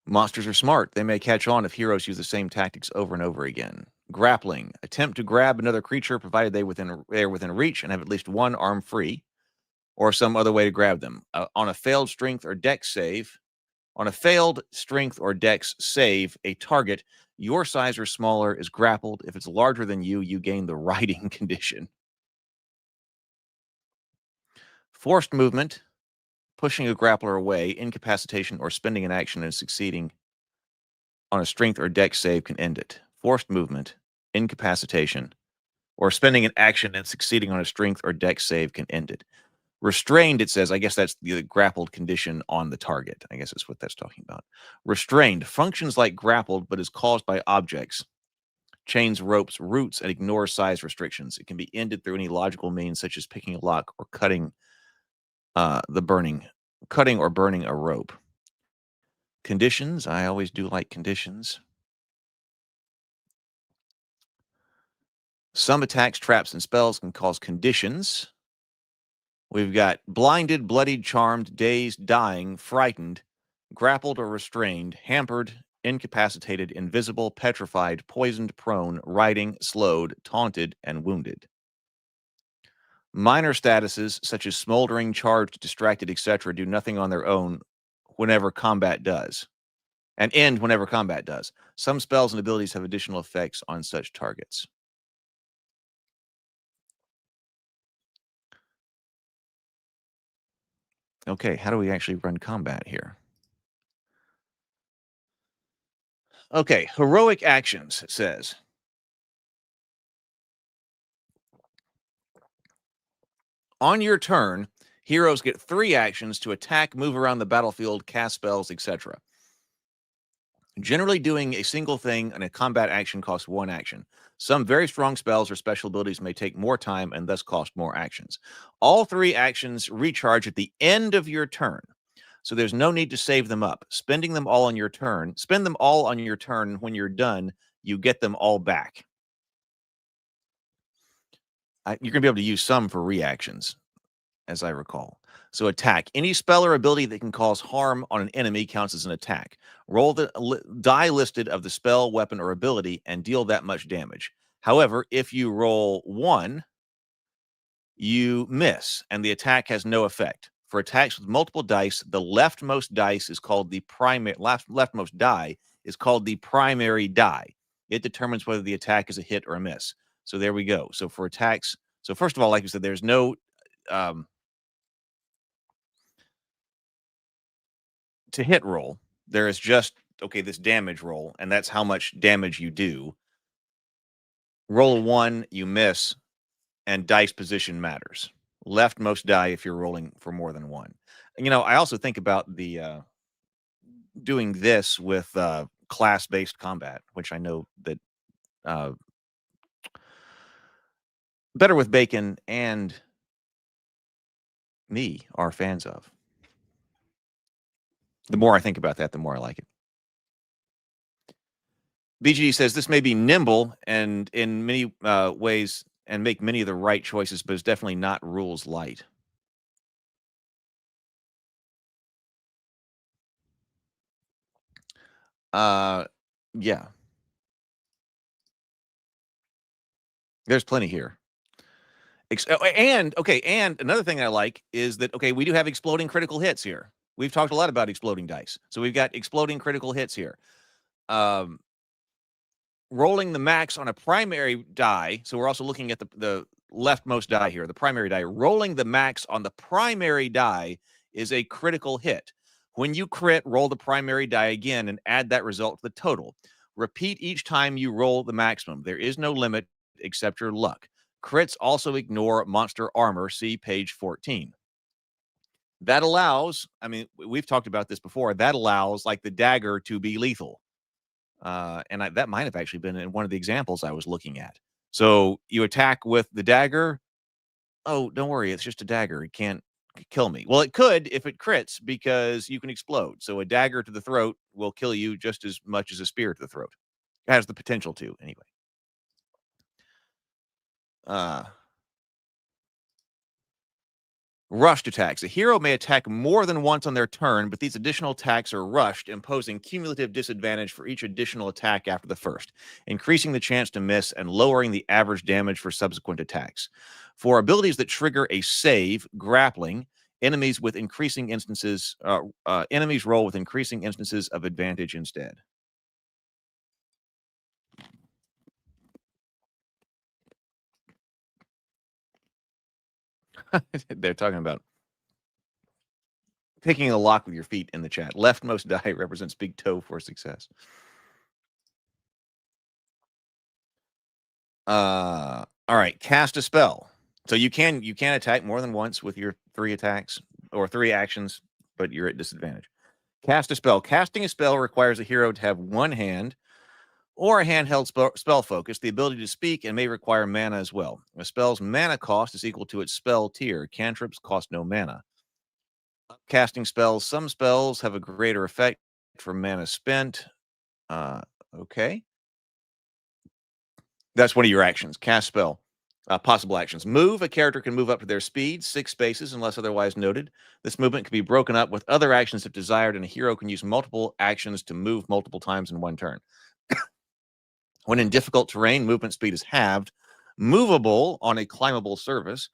Monsters are smart. They may catch on if heroes use the same tactics over and over again. Grappling. Attempt to grab another creature provided they're within reach and have at least one arm free, or some other way to grab them. On a failed strength or dex save, a target your size or smaller is grappled. If it's larger than you, you gain the riding condition. Forced movement. Pushing a grappler away, incapacitation, or spending an action and succeeding on a strength or dex save can end it. Forced movement, incapacitation, or spending an action and succeeding on a strength or dex save can end it. Restrained, it says, I guess that's the grappled condition on the target. I guess that's what that's talking about. Restrained functions like grappled, but is caused by objects, chains, ropes, roots, and ignores size restrictions. It can be ended through any logical means, such as picking a lock or cutting or burning a rope. Conditions, I always do like conditions. Some attacks, traps, and spells can cause conditions. We've got blinded, bloodied, charmed, dazed, dying, frightened, grappled or restrained, hampered, incapacitated, invisible, petrified, poisoned, prone, riding, slowed, taunted, and wounded. Minor statuses, such as smoldering, charged, distracted, etc., do nothing on their own whenever combat does, and end whenever combat does. Some spells and abilities have additional effects on such targets. Okay, how do we actually run combat here? Okay, heroic actions, it says. On your turn, heroes get 3 actions to attack, move around the battlefield, cast spells, etc. Generally, doing a single thing in a combat action costs 1 action. Some very strong spells or special abilities may take more time and thus cost more actions. All 3 actions recharge at the end of your turn, so there's no need to save them up. Spend them all on your turn. When you're done, you get them all back. You're going to be able to use some for reactions, as I recall. So attack. Any spell or ability that can cause harm on an enemy counts as an attack. Roll the die listed of the spell, weapon, or ability and deal that much damage. However, if you roll 1, you miss, and the attack has no effect. For attacks with multiple dice, the leftmost dice is called the leftmost die is called the primary die. It determines whether the attack is a hit or a miss. So there we go. So for attacks, so first of all, like you said, there's no to hit roll. There is just, okay, this damage roll, and that's how much damage you do. Roll a 1, you miss, and dice position matters. Leftmost die if you're rolling for more than 1. You know, I also think about the doing this with class-based combat, which I know that Better with Bacon and me are fans of. The more I think about that, the more I like it. BGD says this may be nimble and in many ways and make many of the right choices, but it's definitely not rules light. Yeah. There's plenty here. And another thing I like is that, okay, we do have exploding critical hits here. We've talked a lot about exploding dice. So we've got exploding critical hits here. Rolling the max on a primary die. So we're also looking at the leftmost die here, the primary die. Rolling the max on the primary die is a critical hit. When you crit, roll the primary die again and add that result to the total. Repeat each time you roll the maximum. There is no limit except your luck. Crits also ignore monster armor. See page 14. That allows, I mean, we've talked about this before, that allows like the dagger to be lethal. That might have actually been in one of the examples I was looking at. So you attack with the dagger. Oh, don't worry, it's just a dagger. It can't kill me. Well, it could if it crits because you can explode. So a dagger to the throat will kill you just as much as a spear to the throat. It has the potential to, anyway. Rushed attacks. A hero may attack more than once on their turn, but these additional attacks are rushed, imposing cumulative disadvantage for each additional attack after the first, increasing the chance to miss and lowering the average damage for subsequent attacks. For abilities that trigger a save, grappling, enemies with increasing instances, enemies roll with increasing instances of advantage instead. They're talking about picking a lock with your feet in the chat. Leftmost die represents big toe for success. All right, cast a spell. So you can attack more than once with your 3 attacks or 3 actions, but you're at disadvantage. Cast a spell. Casting a spell requires a hero to have one hand or a handheld spell focus, the ability to speak, and may require mana as well. A spell's mana cost is equal to its spell tier. Cantrips cost no mana. Casting spells. Some spells have a greater effect for mana spent. Okay. That's one of your actions. Cast spell. Possible actions. Move. A character can move up to their speed, 6 spaces, unless otherwise noted. This movement can be broken up with other actions if desired, and a hero can use multiple actions to move multiple times in one turn. When in difficult terrain, movement speed is halved. Movable on a climbable surface.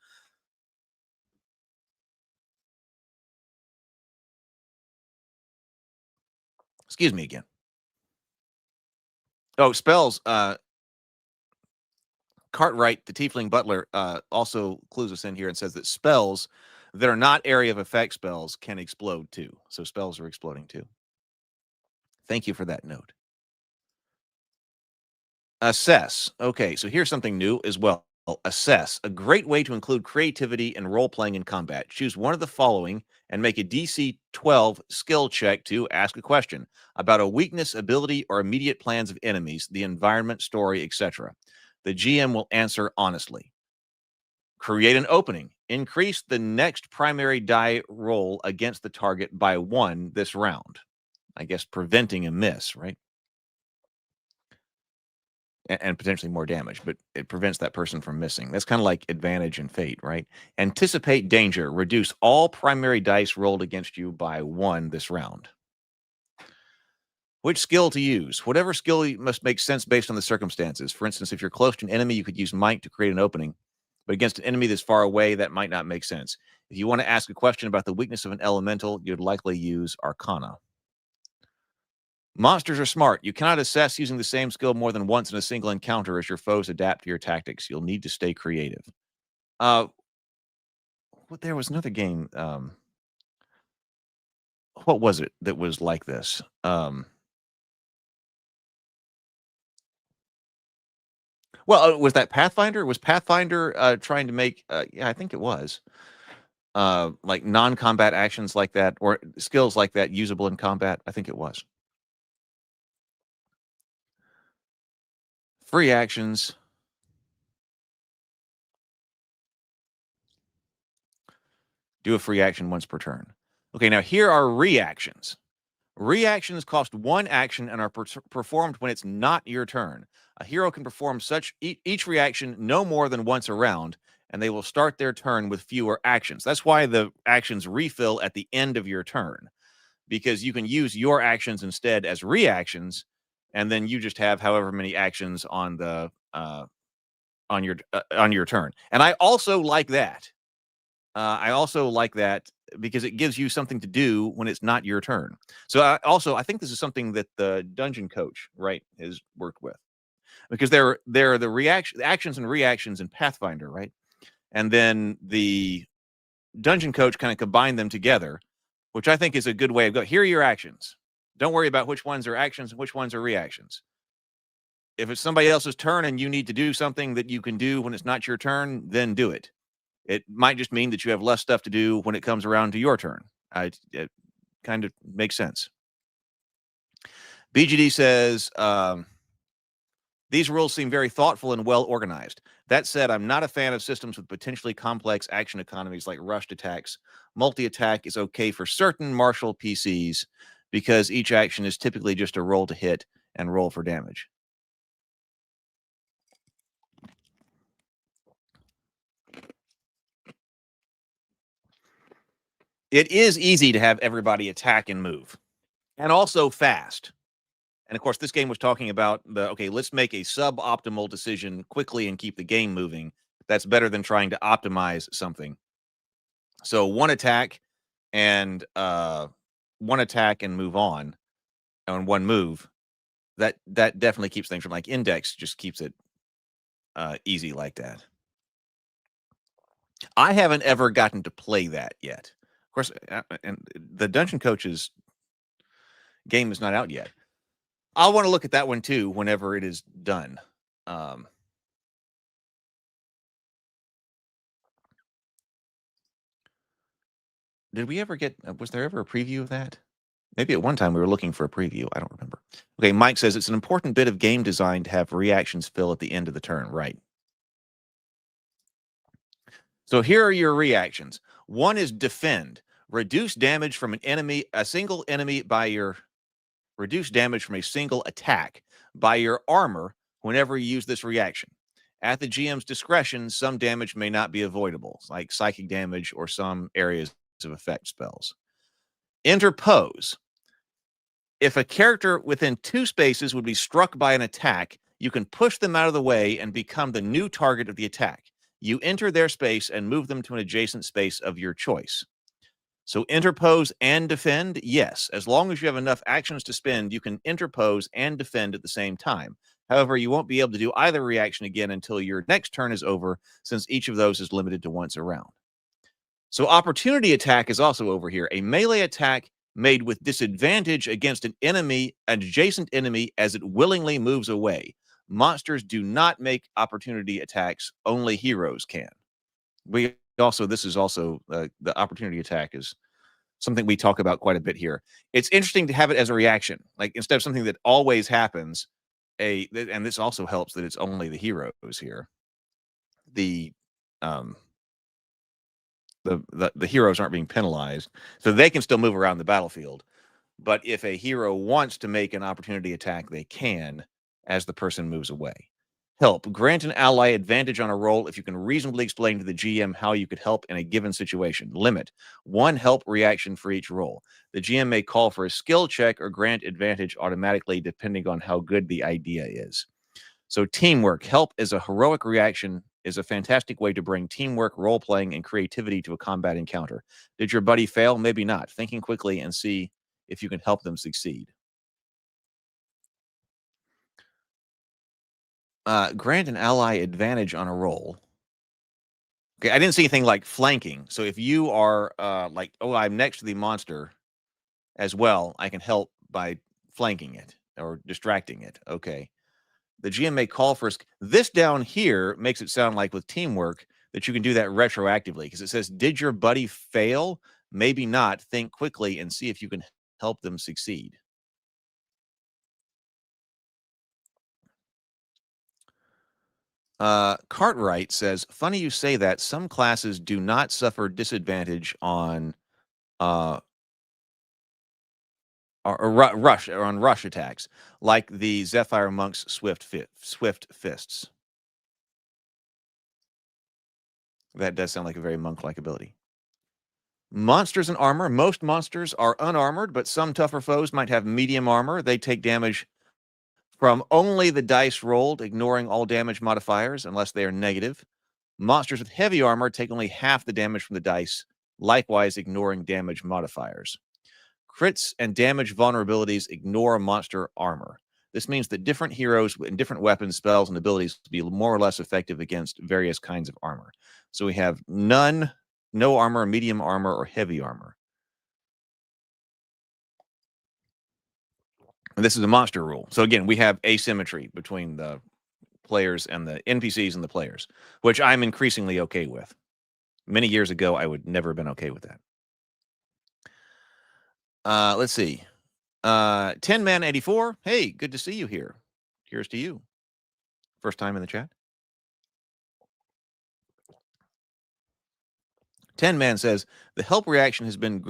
Excuse me again. Oh, spells. Cartwright, the Tiefling Butler, also clues us in here and says that spells that are not area of effect spells can explode too. So spells are exploding too. Thank you for that note. Assess. Okay, so here's something new as well. Assess. A great way to include creativity and role-playing in combat. Choose one of the following and make a DC 12 skill check to ask a question about a weakness, ability, or immediate plans of enemies, the environment, story, etc. The GM will answer honestly. Create an opening. Increase the next primary die roll against the target by 1 this round. I guess preventing a miss, right? And potentially more damage, but it prevents that person from missing. That's kind of like advantage and fate, right? Anticipate danger. Reduce all primary dice rolled against you by 1 this round. Which skill to use? Whatever skill must make sense based on the circumstances. For instance, if you're close to an enemy, you could use might to create an opening. But against an enemy that's far away, that might not make sense. If you want to ask a question about the weakness of an elemental, you'd likely use Arcana. Monsters are smart. You cannot assess using the same skill more than once in a single encounter as your foes adapt to your tactics. You'll need to stay creative. There was another game. What was it that was like this? Was that Pathfinder? Was Pathfinder trying to make? Yeah, I think it was. Like non-combat actions like that or skills like that usable in combat. I think it was. Free actions. Do a free action once per turn. Okay, now here are reactions. Reactions cost 1 action and are performed when it's not your turn. A hero can perform each reaction no more than once a round, and they will start their turn with fewer actions. That's why the actions refill at the end of your turn, because you can use your actions instead as reactions, and then you just have however many actions on the on your turn. And I also like that. Because it gives you something to do when it's not your turn. So I think this is something that the dungeon coach, right, has worked with, because there are the actions and reactions in Pathfinder, right, and then the dungeon coach kind of combined them together, which I think is a good way of going. Here are your actions. Don't worry about which ones are actions and which ones are reactions. If it's somebody else's turn and you need to do something that you can do when it's not your turn, then do it. It might just mean that you have less stuff to do when it comes around to your turn. It kind of makes sense. BGD says, These rules seem very thoughtful and well organized. That said, I'm not a fan of systems with potentially complex action economies like rushed attacks. Multi-attack is okay for certain martial PCs because each action is typically just a roll to hit and roll for damage. It is easy to have everybody attack and move, and also fast. And of course, this game was talking about okay, let's make a suboptimal decision quickly and keep the game moving. That's better than trying to optimize something. So one attack and move on one move. That definitely keeps things from, like, Index just keeps it easy like that. I haven't ever gotten to play that yet. Of course, and the Dungeon Coach's game is not out yet. I'll want to look at that one too whenever it is done. Did we ever get, was there ever a preview of that? Maybe at one time we were looking for a preview. I don't remember. Okay, Mike says it's an important bit of game design to have reactions fill at the end of the turn. Right. So here are your reactions. One is defend. Reduce damage from a single enemy by your, reduce damage from a single attack by your armor whenever you use this reaction. At the GM's discretion, some damage may not be avoidable, like psychic damage or some areas of effect spells. Interpose. If a character within 2 spaces would be struck by an attack, you can push them out of the way and become the new target of the attack. You enter their space and move them to an adjacent space of your choice. So interpose and defend, yes. As long as you have enough actions to spend, you can interpose and defend at the same time. However, you won't be able to do either reaction again until your next turn is over, since each of those is limited to once a round. So opportunity attack is also over here. A melee attack made with disadvantage against an adjacent enemy as it willingly moves away. Monsters do not make opportunity attacks. Only heroes can. This is also the opportunity attack is something we talk about quite a bit here. It's interesting to have it as a reaction, like instead of something that always happens. And this also helps that it's only the heroes here. The heroes aren't being penalized, so they can still move around the battlefield. But if a hero wants to make an opportunity attack, they can as the person moves away. Help. Grant an ally advantage on a roll if you can reasonably explain to the GM how you could help in a given situation. Limit. 1 help reaction for each roll. The GM may call for a skill check or grant advantage automatically depending on how good the idea is. So teamwork. Help is a heroic reaction, is a fantastic way to bring teamwork, role-playing, and creativity to a combat encounter. Did your buddy fail? Maybe not. Thinking quickly and see if you can help them succeed. Grant an ally advantage on a roll. Okay, I didn't see anything like flanking. So if you are like, oh, I'm next to the monster as well, I can help by flanking it or distracting it. Okay. The GM may call for this down here makes it sound like with teamwork that you can do that retroactively because it says, did your buddy fail? Maybe not. Think quickly and see if you can help them succeed. Cartwright says, funny you say that. Some classes do not suffer disadvantage on rush attacks, like the Zephyr Monk's Swift Fists. That does sound like a very monk-like ability. Monsters and armor. Most monsters are unarmored, but some tougher foes might have medium armor. They take damage from only the dice rolled, ignoring all damage modifiers unless they are negative. Monsters with heavy armor take only half the damage from the dice, likewise ignoring damage modifiers. Crits and damage vulnerabilities ignore monster armor. This means that different heroes and different weapons, spells, and abilities will be more or less effective against various kinds of armor. So we have none, no armor, medium armor, or heavy armor. And this is a monster rule. So again, we have asymmetry between the players and the NPCs and the players, which I'm increasingly okay with. Many years ago, I would never have been okay with that. Let's see. 10 Man 84. Hey, good to see you here. Here's to you. First time in the chat. 10 Man says the help reaction has been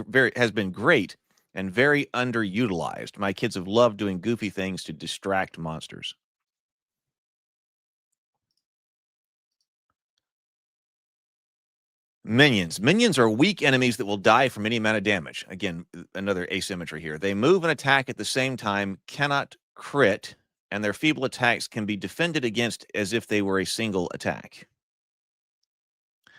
great and very underutilized. My kids have loved doing goofy things to distract monsters. Minions. Minions are weak enemies that will die from any amount of damage. Again, another asymmetry here. They move and attack at the same time, cannot crit, and their feeble attacks can be defended against as if they were a single attack.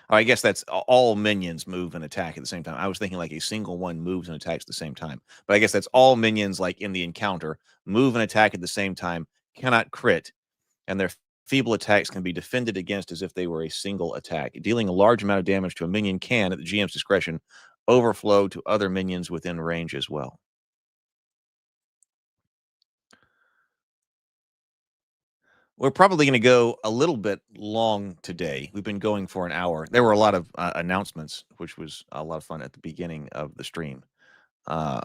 Oh, I guess that's all minions move and attack at the same time. I was thinking like a single one moves and attacks at the same time. But I guess that's all minions, like in the encounter, move and attack at the same time, cannot crit, and their feeble attacks can be defended against as if they were a single attack. Dealing a large amount of damage to a minion can, at the GM's discretion, overflow to other minions within range as well. We're probably going to go a little bit long today. We've been going for an hour. There were a lot of announcements, which was a lot of fun at the beginning of the stream. We're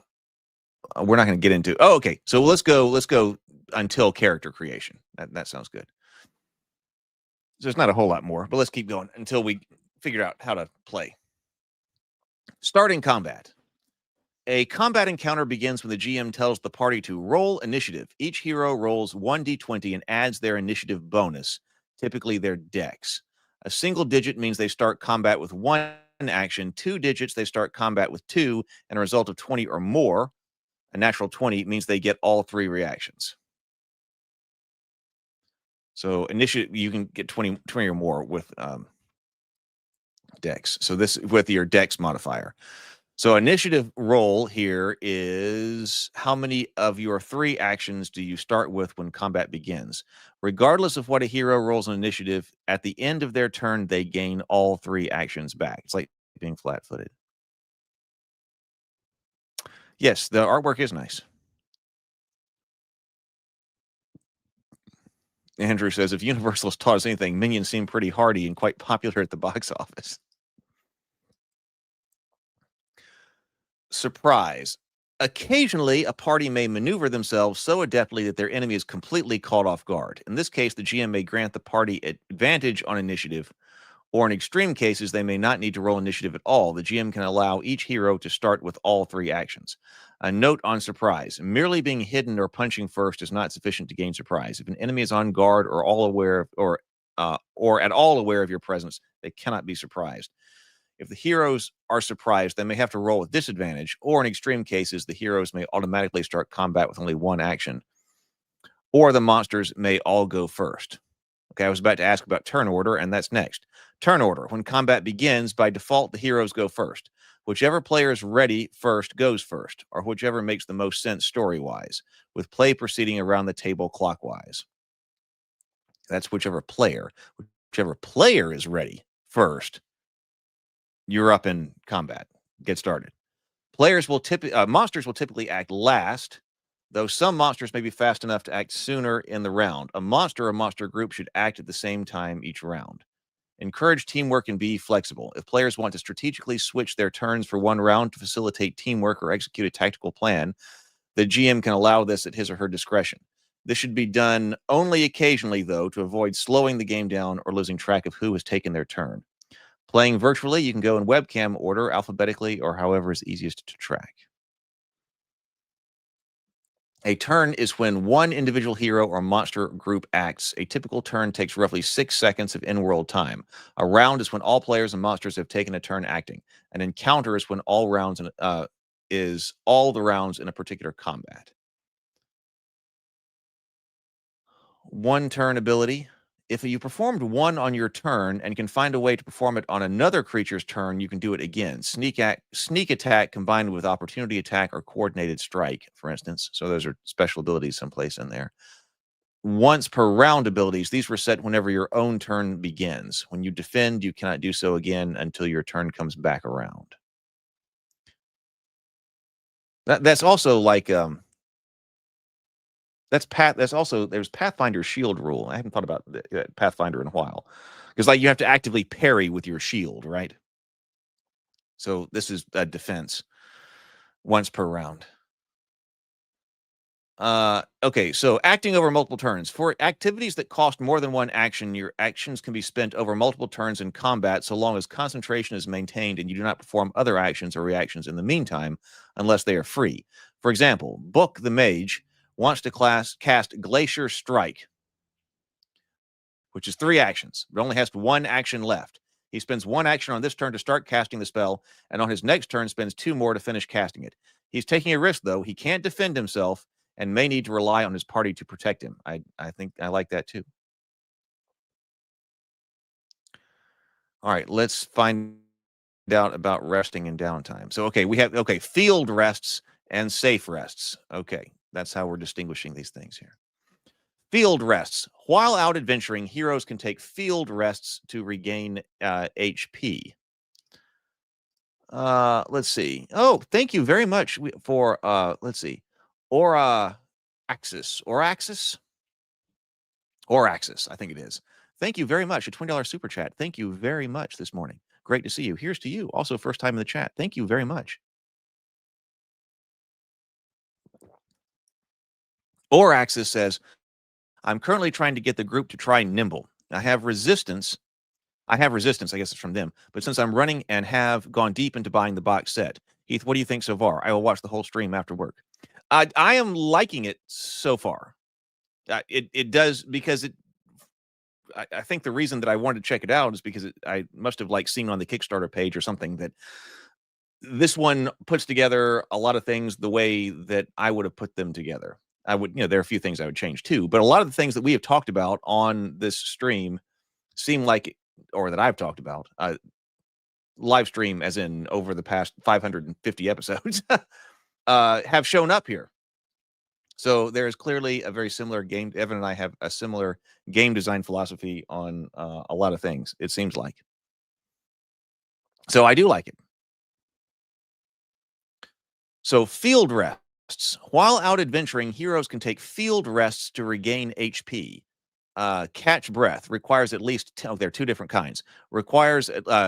not going to get into. Oh, okay. So let's go until character creation. That sounds good. So there's not a whole lot more, but let's keep going until we figure out how to play. Starting combat. A combat encounter begins when the GM tells the party to roll initiative. Each hero rolls 1d20 and adds their initiative bonus, typically their dex. A single digit means they start combat with 1 action. 2 digits, they start combat with 2, and a result of 20 or more, a natural 20, means they get all 3 reactions. So initiative, you can get 20 or more with dex. So this with your dex modifier. So initiative roll here is how many of your 3 actions do you start with when combat begins? Regardless of what a hero rolls on initiative, at the end of their turn, they gain all 3 actions back. It's like being flat-footed. Yes, the artwork is nice. Andrew says, if Universal has taught us anything, Minions seem pretty hardy and quite popular at the box office. Surprise. Occasionally, a party may maneuver themselves so adeptly that their enemy is completely caught off guard. In this case, the GM may grant the party advantage on initiative, or in extreme cases, they may not need to roll initiative at all. The GM can allow each hero to start with all 3 actions. A note on surprise. Merely being hidden or punching first is not sufficient to gain surprise. If an enemy is on guard or at all aware of your presence, they cannot be surprised. If the heroes are surprised, they may have to roll with disadvantage, or in extreme cases, the heroes may automatically start combat with only 1 action, or the monsters may all go first. Okay, I was about to ask about turn order, and that's next. Turn order. When combat begins, by default, the heroes go first. Whichever player is ready first goes first, or whichever makes the most sense story-wise, with play proceeding around the table clockwise. That's whichever player. Whichever player is ready first, you're up in combat. Get started. Monsters will typically act last, though some monsters may be fast enough to act sooner in the round. A monster or monster group should act at the same time each round. Encourage teamwork and be flexible. If players want to strategically switch their turns for 1 round to facilitate teamwork or execute a tactical plan, the GM can allow this at his or her discretion. This should be done only occasionally, though, to avoid slowing the game down or losing track of who has taken their turn. Playing virtually, you can go in webcam order, alphabetically, or however is easiest to track. A turn is when one individual hero or monster group acts. A typical turn takes roughly 6 seconds of in-world time. A round is when all players and monsters have taken a turn acting. An encounter is when all the rounds in a particular combat. 1 turn ability. If you performed 1 on your turn and can find a way to perform it on another creature's turn, you can do it again. Sneak attack combined with opportunity attack or coordinated strike, for instance. So those are special abilities someplace in there. Once per round abilities, these were set whenever your own turn begins. When you defend, you cannot do so again until your turn comes back around. That's also like there's Pathfinder shield rule. I haven't thought about Pathfinder in a while, because like you have to actively parry with your shield, right? So this is a defense once per round. Okay, so acting over multiple turns. For activities that cost more than one action, your actions can be spent over multiple turns in combat so long as concentration is maintained and you do not perform other actions or reactions in the meantime unless they are free. For example, Book the Mage wants to cast Glacier Strike, which is 3 actions, but only has 1 action left. He spends 1 action on this turn to start casting the spell, and on his next turn spends 2 more to finish casting it. He's taking a risk, though. He can't defend himself and may need to rely on his party to protect him. I think I like that too. All right, let's find out about resting and downtime. So, okay, we have, field rests and safe rests. Okay, that's how we're distinguishing these things here. Field rests. While out adventuring, heroes can take field rests to regain HP. Let's see. Oh, thank you very much for, let's see, Axis, I think it is. Thank you very much. A $20 super chat. Thank you very much this morning. Great to see you. Here's to you. Also, first time in the chat. Thank you very much. Axis says, I'm currently trying to get the group to try Nimble. I have resistance, I guess it's from them, but since I'm running and have gone deep into buying the box set. Heath, what do you think so far? I will watch the whole stream after work. I am liking it so far. It does, because I think the reason that I wanted to check it out is because I must have seen on the Kickstarter page or something that this one puts together a lot of things the way that I would have put them together. I would, there are a few things I would change too, but a lot of the things that we have talked about on this stream seem like, or that I've talked about, live stream as in over the past 550 episodes, have shown up here. So there is clearly a very similar game. Evan and I have a similar game design philosophy on a lot of things, it seems like. So I do like it. So field rests. While out adventuring, heroes can take field rests to regain HP. Catch breath requires at least 10, there are 2 different kinds.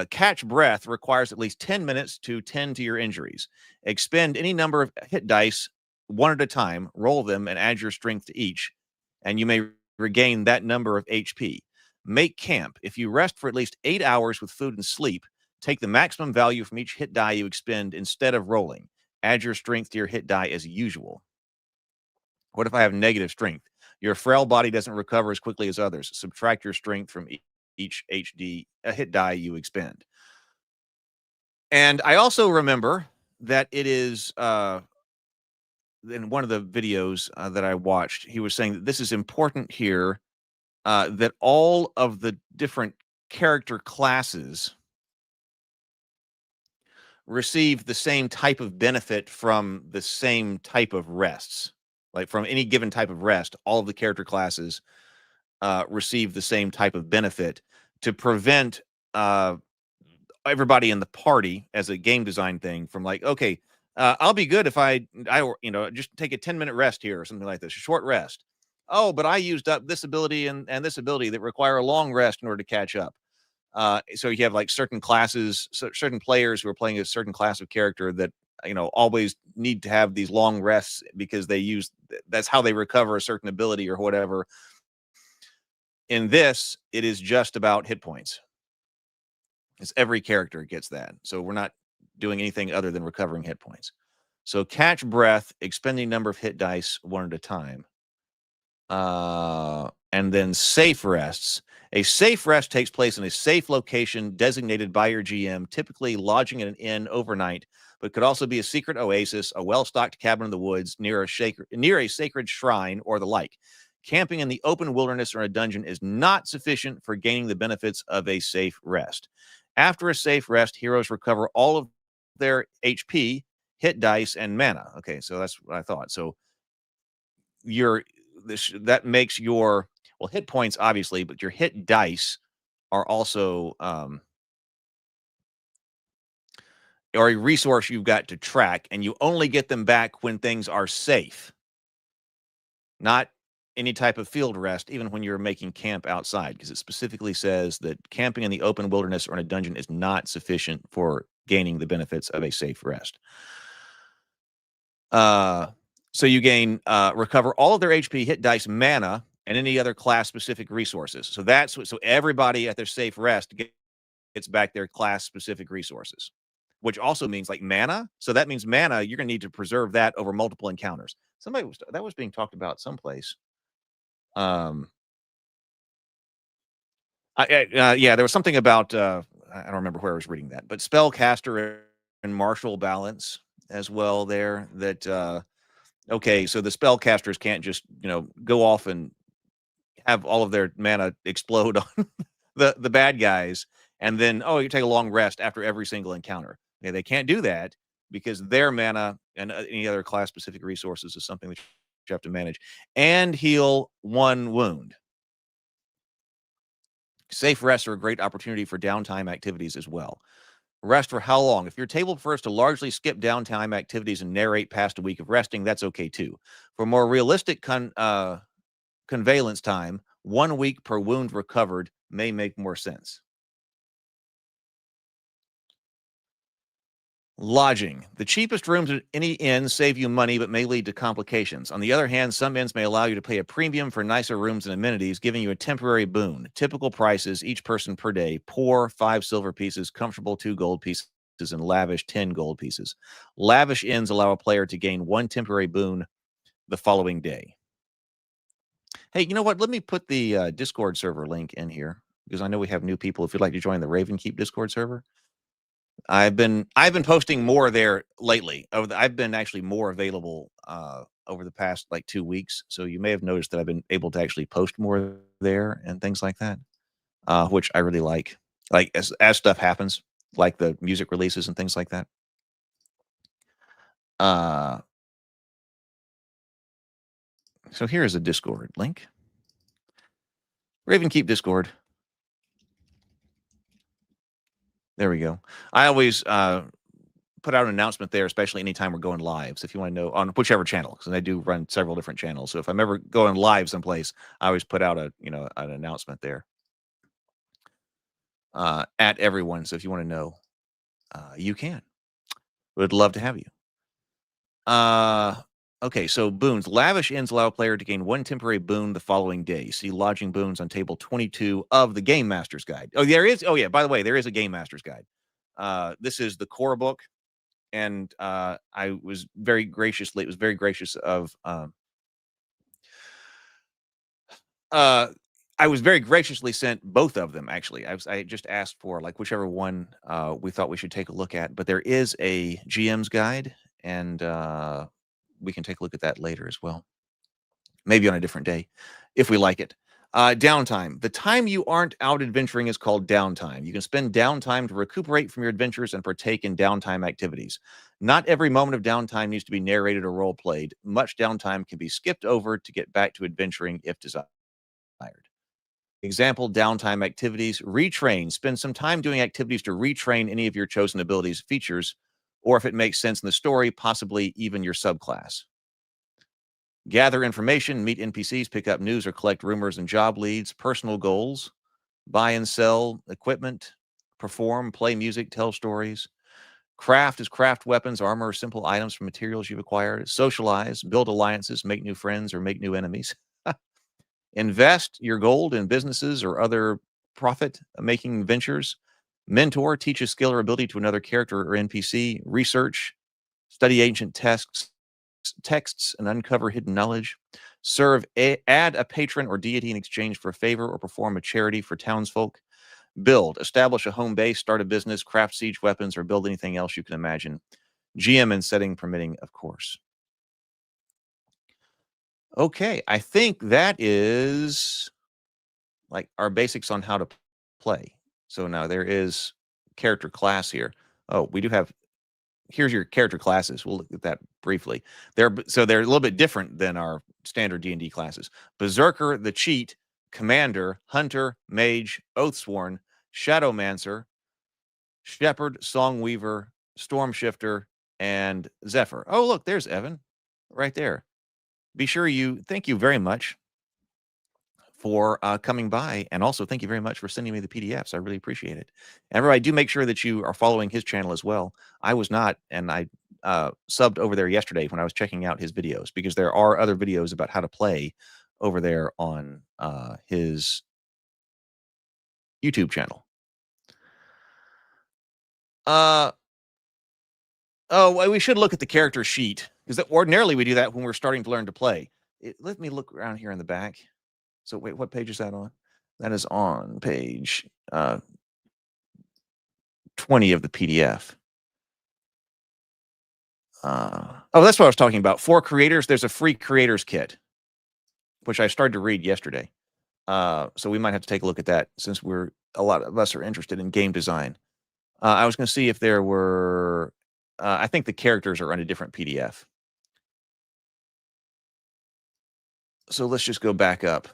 Catch breath requires at least 10 minutes to tend to your injuries. Expend any number of hit dice 1 at a time, roll them, and add your strength to each, and you may regain that number of HP. Make camp. If you rest for at least 8 hours with food and sleep, take the maximum value from each hit die you expend instead of rolling. Add your strength to your hit die as usual. What if I have negative strength? Your frail body doesn't recover as quickly as others. Subtract your strength from each hit die you expend. And I also remember that it is, in one of the videos that I watched, he was saying that this is important here, that all of the different character classes receive the same type of benefit from the same type of rests. Like from any given type of rest, all of the character classes receive the same type of benefit to prevent everybody in the party, as a game design thing, from okay, I'll be good if I just take a 10-minute rest here or something like this, a short rest. Oh, but I used up this ability and this ability that require a long rest in order to catch up. So you have certain classes, certain players who are playing a certain class of character that always need to have these long rests because that's how they recover a certain ability or whatever. In this, it is just about hit points. It's every character gets that. So we're not doing anything other than recovering hit points. So catch breath, expending number of hit dice 1 at a time. And then safe rests. A safe rest takes place in a safe location designated by your GM, typically lodging at an inn overnight, but could also be a secret oasis, a well-stocked cabin in the woods, near a sacred shrine, or the like. Camping in the open wilderness or a dungeon is not sufficient for gaining the benefits of a safe rest. After a safe rest, heroes recover all of their HP, hit dice, and mana. Okay, so that's what I thought. So that makes your hit points, obviously, but your hit dice are also or a resource you've got to track, and you only get them back when things are safe, not any type of field rest, even when you're making camp outside, because it specifically says that camping in the open wilderness or in a dungeon is not sufficient for gaining the benefits of a safe rest. So you gain recover all of their HP, hit dice, mana, and any other class-specific resources. So that's what, so everybody at their safe rest gets back their class-specific resources, which also means like mana. So that means mana, you're going to need to preserve that over multiple encounters. That was being talked about someplace. Yeah, there was something about I don't remember where I was reading that, but spellcaster and martial balance as well there. That okay, so the spellcasters can't just go off and have all of their mana explode on the bad guys, and then you take a long rest after every single encounter. Okay, they can't do that because their mana and any other class specific resources is something that you have to manage and heal 1 wound. Safe rests are a great opportunity for downtime activities as well. Rest for how long? If your table prefers to largely skip downtime activities and narrate past a week of resting, that's okay too. For more realistic convalescence time, 1 week per wound recovered may make more sense. Lodging. The cheapest rooms at any inn save you money but may lead to complications. On the other hand, some inns may allow you to pay a premium for nicer rooms and amenities, giving you a temporary boon. Typical prices, each person per day: poor, 5 silver pieces; comfortable, 2 gold pieces; and lavish, 10 gold pieces. Lavish inns allow a player to gain 1 temporary boon the following day. Hey, you know what? Let me put the Discord server link in here because I know we have new people. If you'd like to join the Ravenkeep Discord server, I've been posting more there lately. I've been actually more available over the past like 2 weeks. So you may have noticed that I've been able to actually post more there and things like that, which I really like. Like as stuff happens, like the music releases and things like that. So here is a Discord link. Ravenkeep Discord. There we go. I always put out an announcement there, especially anytime we're going live. So if you want to know on whichever channel, because I do run several different channels. So if I'm ever going live someplace, I always put out an announcement there at everyone. So if you want to know, you can. Would love to have you. Okay, so boons. Lavish inns allow a player to gain 1 temporary boon the following day. See lodging boons on table 22 of the Game Master's Guide. Oh, there is. Oh, yeah. By the way, there is a Game Master's Guide. This is the core book, and I was very graciously. It was very gracious of. I was very graciously sent both of them. Actually, I just asked for like whichever one we thought we should take a look at. But there is a GM's guide, and we can take a look at that later as well. Maybe on a different day, if we like it. Downtime. The time you aren't out adventuring is called downtime. You can spend downtime to recuperate from your adventures and partake in downtime activities. Not every moment of downtime needs to be narrated or role played. Much downtime can be skipped over to get back to adventuring if desired. Example downtime activities: retrain. Spend some time doing activities to retrain any of your chosen abilities, features, or if it makes sense in the story, possibly even your subclass. Gather information, meet NPCs, pick up news or collect rumors and job leads. Personal goals: buy and sell equipment, perform, play music, tell stories. Craft is craft weapons, armor, or simple items from materials you've acquired. Socialize, build alliances, make new friends, or make new enemies. Invest your gold in businesses or other profit-making ventures. Mentor, teach a skill or ability to another character or NPC. Research, study ancient texts and uncover hidden knowledge. Serve, add a patron or deity in exchange for a favor, or perform a charity for townsfolk. Build, establish a home base, start a business, craft siege weapons, or build anything else you can imagine. GM and setting permitting, of course. Okay, I think that is like our basics on how to play. So now there is character class here. Oh, we do have, here's your character classes. We'll look at that briefly. They're a little bit different than our standard D&D classes. Berserker, the Cheat, Commander, Hunter, Mage, Oathsworn, Shadowmancer, Shepherd, Songweaver, Stormshifter, and Zephyr. Oh, look, there's Evan right there. Be sure thank you very much for coming by, and also thank you very much for sending me the PDFs. I really appreciate it. And everybody, do make sure that you are following his channel as well. I was not, and I subbed over there yesterday when I was checking out his videos, because there are other videos about how to play over there on his YouTube channel. Oh, well, we should look at the character sheet, because ordinarily we do that when we're starting to learn to play. Let me look around here in the back. So wait, what page is that on? That is on page 20 of the PDF. Oh, that's what I was talking about. For creators, there's a free creators kit, which I started to read yesterday. So we might have to take a look at that, since a lot of us are interested in game design. I was going to see if there were. I think the characters are on a different PDF. So let's just go back up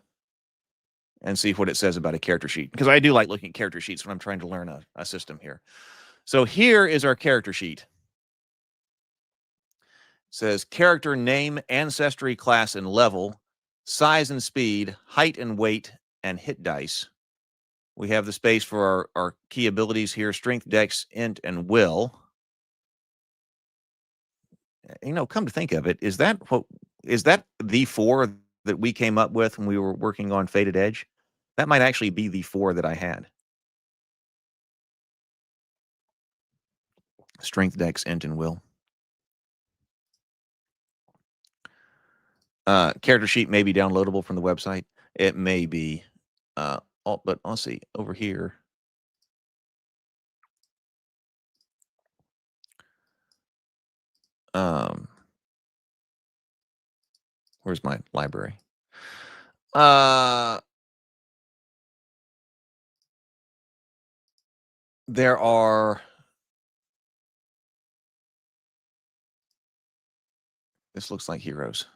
and see what it says about a character sheet, because I do like looking at character sheets when I'm trying to learn a system here. So here is our character sheet. It says character name, ancestry, class, and level, size and speed, height and weight, and hit dice. We have the space for our key abilities here: strength, dex, int, and will. Come to think of it, is that the 4 that we came up with when we were working on Faded Edge? That might actually be the 4 that I had. Strength, dex, int, and will. Character sheet may be downloadable from the website. It may be, but let's see over here. Where's my library? There are. This looks like heroes.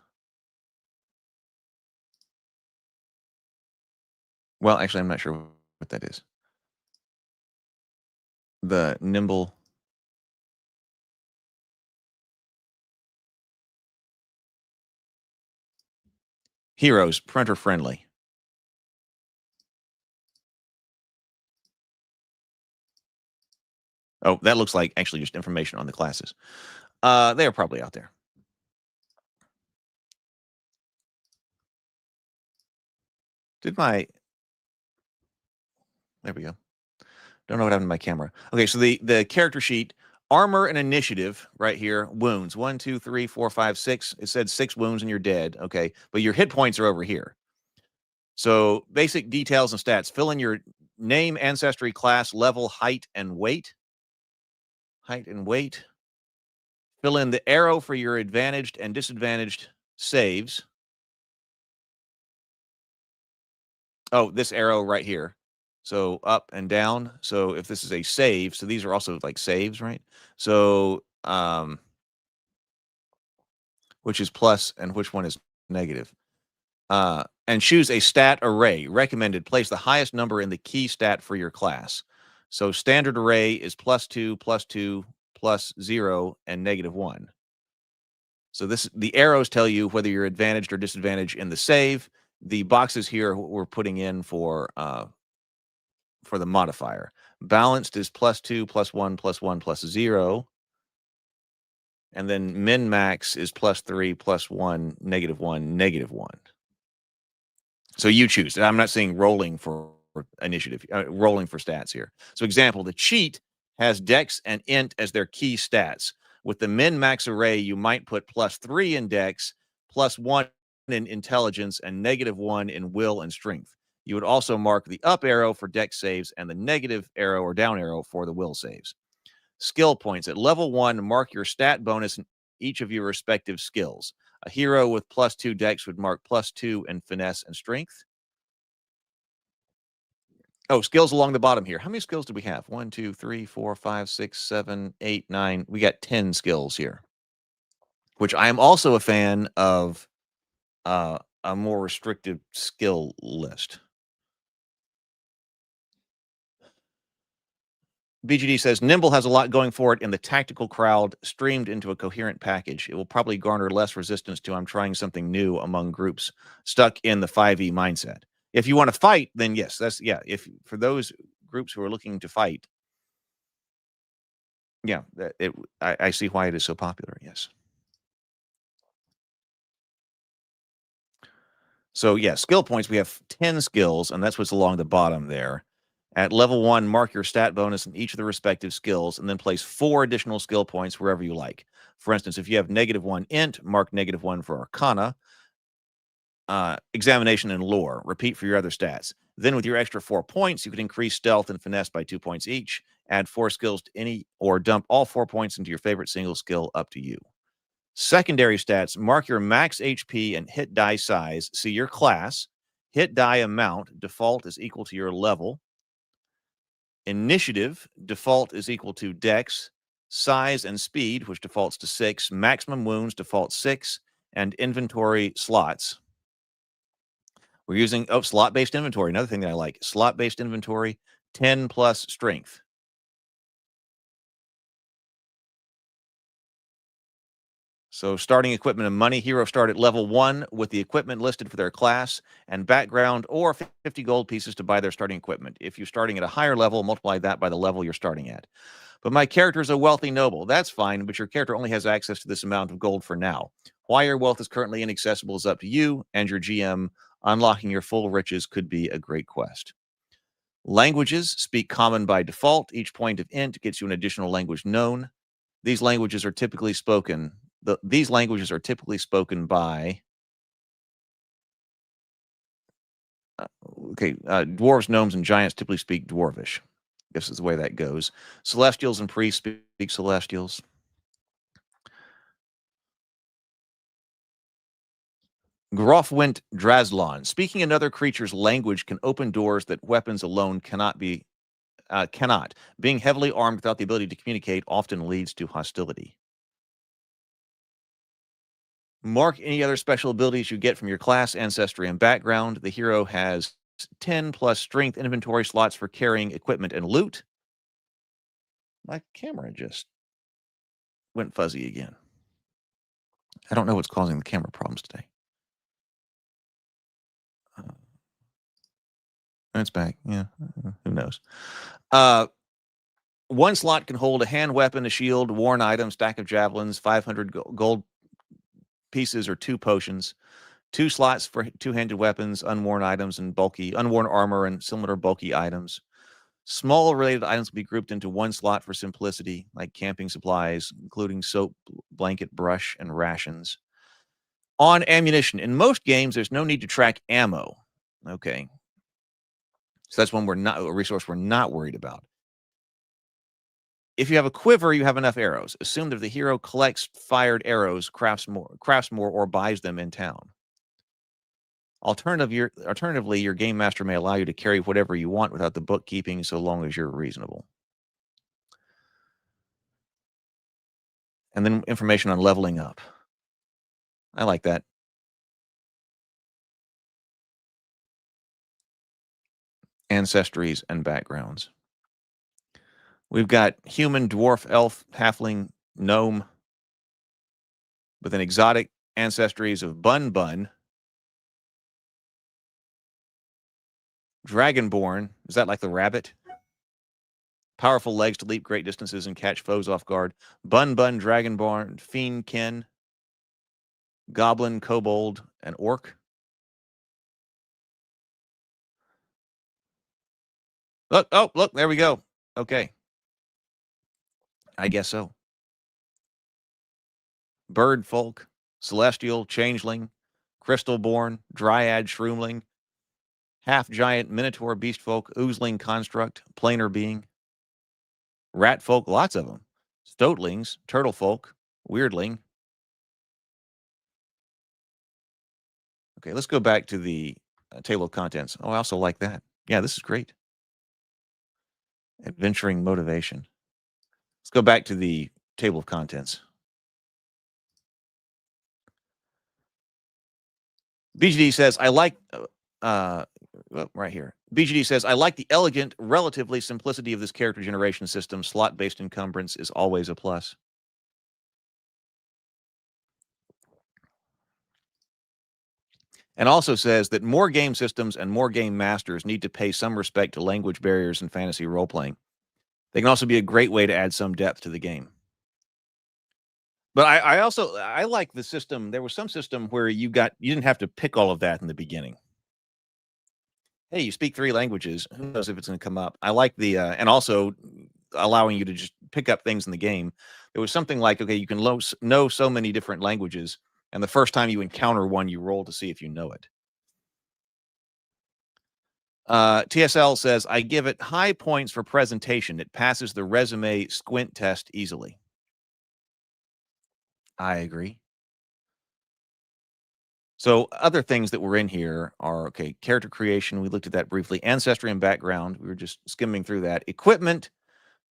Well, actually, I'm not sure what that is. The Nimble. Heroes, printer friendly. Oh, that looks like actually just information on the classes. They are probably out there. There we go. Don't know what happened to my camera. Okay, so the character sheet, armor and initiative right here, wounds. 1, 2, 3, 4, 5, 6. It said 6 wounds and you're dead. Okay, but your hit points are over here. So basic details and stats. Fill in your name, ancestry, class, level, height, and weight. Height and weight. Fill in the arrow for your advantaged and disadvantaged saves. Oh, this arrow right here. So up and down. So if this is a save, so these are also like saves, right? So which is plus and which one is negative. And choose a stat array. Recommended, place the highest number in the key stat for your class. So standard array is +2, +2, +0, and -1. So the arrows tell you whether you're advantaged or disadvantaged in the save. The boxes here we're putting in for the modifier. Balanced is +2, +1, +1, +0. And then min max is +3, +1, -1, -1. So you choose. I'm not saying rolling for initiative, rolling for stats here. So example, the cheat has dex and int as their key stats. With the min max array, you might put +3 in dex, +1 in intelligence, and -1 in will and strength. You would also mark the up arrow for dex saves and the negative arrow or down arrow for the will saves. Skill points. At level 1, mark your stat bonus in each of your respective skills. A hero with +2 dex would mark +2 in finesse and strength. Oh, skills along the bottom here. How many skills do we have? 1, 2, 3, 4, 5, 6, 7, 8, 9. We got 10 skills here, which I am also a fan of a more restrictive skill list. BGD says, Nimble has a lot going for it in the tactical crowd, streamed into a coherent package. It will probably garner less resistance to I'm trying something new among groups stuck in the 5e mindset. If you want to fight, then yes, if for those groups who are looking to fight, Yeah, I see why it is so popular. Yes. So yeah, skill points. We have 10 skills, and that's what's along the bottom there. At level 1, mark your stat bonus in each of the respective skills, and then place 4 additional skill points wherever you like. For instance, if you have -1 int, mark -1 for Arcana, examination, and lore. Repeat for your other stats. Then with your extra 4 points, you can increase stealth and finesse by 2 points each. Add 4 skills to any, or dump all 4 points into your favorite single skill, up to you. Secondary stats, mark your max HP and hit die size. See your class. Hit die amount, default is equal to your level. Initiative, default is equal to dex. Size and speed, which defaults to 6. Maximum wounds, default 6. And inventory slots. We're using, slot-based inventory. Another thing that I like. Slot-based inventory, 10 plus strength. So starting equipment and money. Heroes start at level 1 with the equipment listed for their class and background, or 50 gold pieces to buy their starting equipment. If you're starting at a higher level, multiply that by the level you're starting at. But my character is a wealthy noble. That's fine, but your character only has access to this amount of gold for now. Why your wealth is currently inaccessible is up to you and your GM. Unlocking your full riches could be a great quest. Languages, speak common by default. Each point of int gets you an additional language known. These languages are typically spoken. These languages are typically spoken by dwarves, gnomes, and giants typically speak Dwarvish. I guess is the way that goes. Celestials and priests speak Celestials. Grofwint Draslon. Speaking another creature's language can open doors that weapons alone cannot. Being heavily armed without the ability to communicate often leads to hostility. Mark any other special abilities you get from your class, ancestry, and background. The hero has 10 plus strength inventory slots for carrying equipment and loot. My camera just went fuzzy again. I don't know what's causing the camera problems today. It's back. Yeah, who knows? 1 slot can hold a hand weapon, a shield, worn item, stack of javelins, 500 gold pieces, or 2 potions. 2 slots for 2-handed weapons, unworn items, and unworn armor and similar bulky items. Small related items can be grouped into 1 slot for simplicity, like camping supplies, including soap, blanket, brush, and rations. On ammunition, in most games, there's no need to track ammo. Okay. So that's a resource we're not worried about. If you have a quiver, you have enough arrows. Assume that the hero collects fired arrows, crafts more, or buys them in town. Alternatively, your game master may allow you to carry whatever you want without the bookkeeping, so long as you're reasonable. And then information on leveling up. I like that. Ancestries and backgrounds. We've got human, dwarf, elf, halfling, gnome, with an exotic ancestries of Bun Bun, Dragonborn. Is that like the rabbit? Powerful legs to leap great distances and catch foes off guard. Bun Bun, Dragonborn, Fiendkin, Goblin, Kobold, and Orc. Look, there we go. Okay. I guess so. Bird folk, celestial, changeling, crystalborn, dryad, shroomling, half-giant, minotaur, beast folk, oozling, construct, planar being, rat folk, lots of them, stoatlings, turtle folk, weirdling. Okay, let's go back to the table of contents. Oh, I also like that. Yeah, this is great. Adventuring motivation. Let's go back to the table of contents. BGD says, I like, right here. BGD says, I like the elegant, relatively simplicity of this character generation system. Slot-based encumbrance is always a plus. And also says that more game systems and more game masters need to pay some respect to language barriers in fantasy role-playing. They can also be a great way to add some depth to the game. But I like the system. There was some system where you didn't have to pick all of that in the beginning. Hey, you speak 3 languages. Who knows if it's going to come up? I like the and also allowing you to just pick up things in the game. There was something like, okay, you can know so many different languages, and the first time you encounter one, you roll to see if you know it. TSL says, I give it high points for presentation. It passes the resume squint test easily. I agree. So other things that were in here are, okay, character creation. We looked at that briefly. Ancestry and background. We were just skimming through that. Equipment.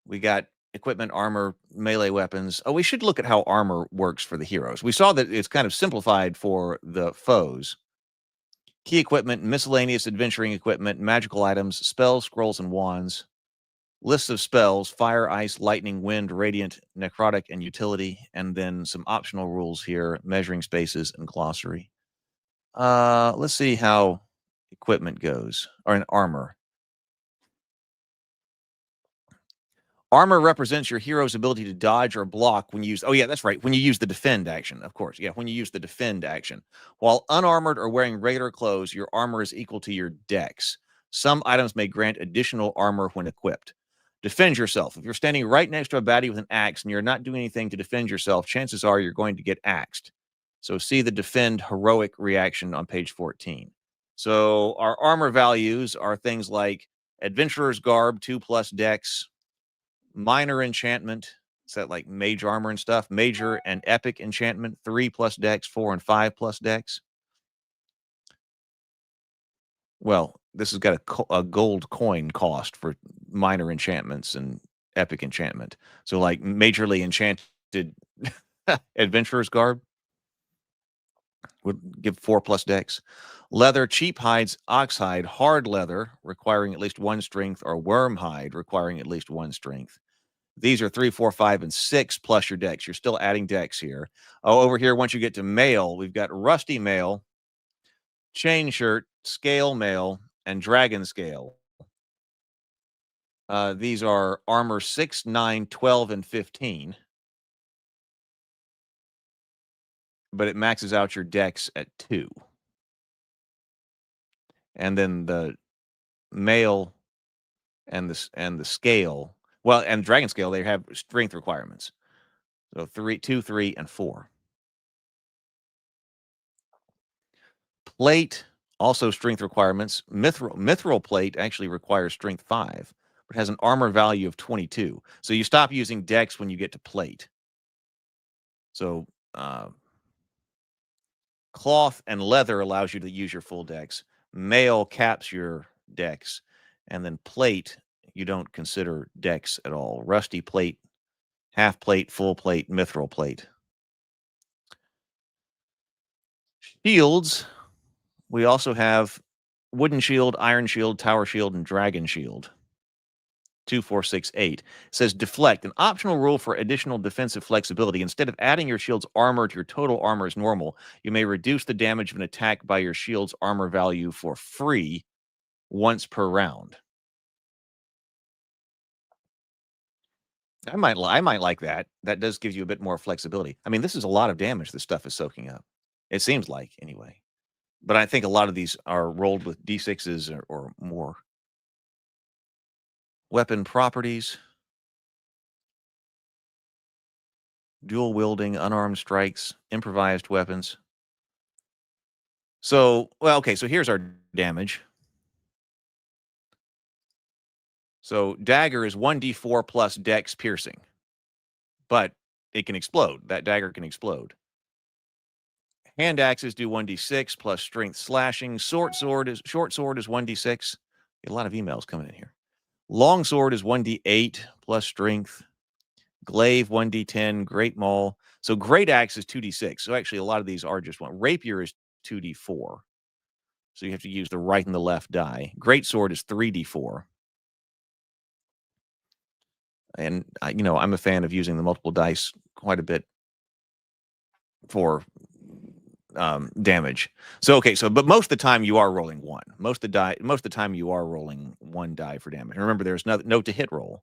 We got equipment, armor, melee weapons. Oh, we should look at how armor works for the heroes. We saw that it's kind of simplified for the foes. Key equipment, miscellaneous adventuring equipment, magical items, spells, scrolls, and wands. Lists of spells, fire, ice, lightning, wind, radiant, necrotic, and utility. And then some optional rules here, measuring spaces and glossary. Let's see how equipment goes, or in armor. Armor represents your hero's ability to dodge or block when you use, oh yeah, that's right, when you use the defend action, of course. Yeah, when you use the defend action. While unarmored or wearing regular clothes, your armor is equal to your dex. Some items may grant additional armor when equipped. Defend yourself. If you're standing right next to a baddie with an axe and you're not doing anything to defend yourself, chances are you're going to get axed. So see the defend heroic reaction on page 14. So our armor values are things like adventurer's garb, 2+ dex, minor enchantment, is that like mage armor and stuff? Major and epic enchantment, 3+ dex, 4 and 5+ dex. Well, this has got a gold coin cost for minor enchantments and epic enchantment. So like majorly enchanted adventurer's garb would give 4+ dex. Leather, cheap hides, oxhide, hard leather, requiring at least 1 strength, or worm hide, requiring at least 1 strength. These are 3, 4, 5, and 6 plus your dex. You're still adding dex here. Oh, over here, once you get to mail, we've got rusty mail, chain shirt, scale mail, and dragon scale. These are armor 6, 9, 12, and 15. But it maxes out your dex at 2. And then the mail and the scale, well, and dragon scale, they have strength requirements. So 3, 2, 3, and 4. Plate, also strength requirements. Mithril plate actually requires strength 5, but has an armor value of 22. So you stop using dex when you get to plate. So cloth and leather allows you to use your full dex. Mail caps your dex. And then plate, you don't consider dex at all. Rusty plate, half plate, full plate, mithril plate. Shields, we also have wooden shield, iron shield, tower shield, and dragon shield. 2, 4, 6, 8. It says deflect, an optional rule for additional defensive flexibility. Instead of adding your shield's armor to your total armor as normal, you may reduce the damage of an attack by your shield's armor value for free once per round. I might like that. That does give you a bit more flexibility. I mean, this is a lot of damage this stuff is soaking up. It seems like, anyway. But I think a lot of these are rolled with D6s or more. Weapon properties. Dual wielding, unarmed strikes, improvised weapons. So, well, okay, so here's our damage. So dagger is 1d4 plus dex piercing. But it can explode. That dagger can explode. Hand axes do 1d6 plus strength slashing. Short sword is 1d6. A lot of emails coming in here. Long sword is 1d8 plus strength. Glaive 1d10. Great maul. So great axe is 2d6. So actually a lot of these are just one. Rapier is 2d4. So you have to use the right and the left die. Great sword is 3d4. And I'm a fan of using the multiple dice quite a bit for damage. So okay, but most of the time you are rolling 1. Most of the time you are rolling 1 die for damage. And remember, there's no to hit roll.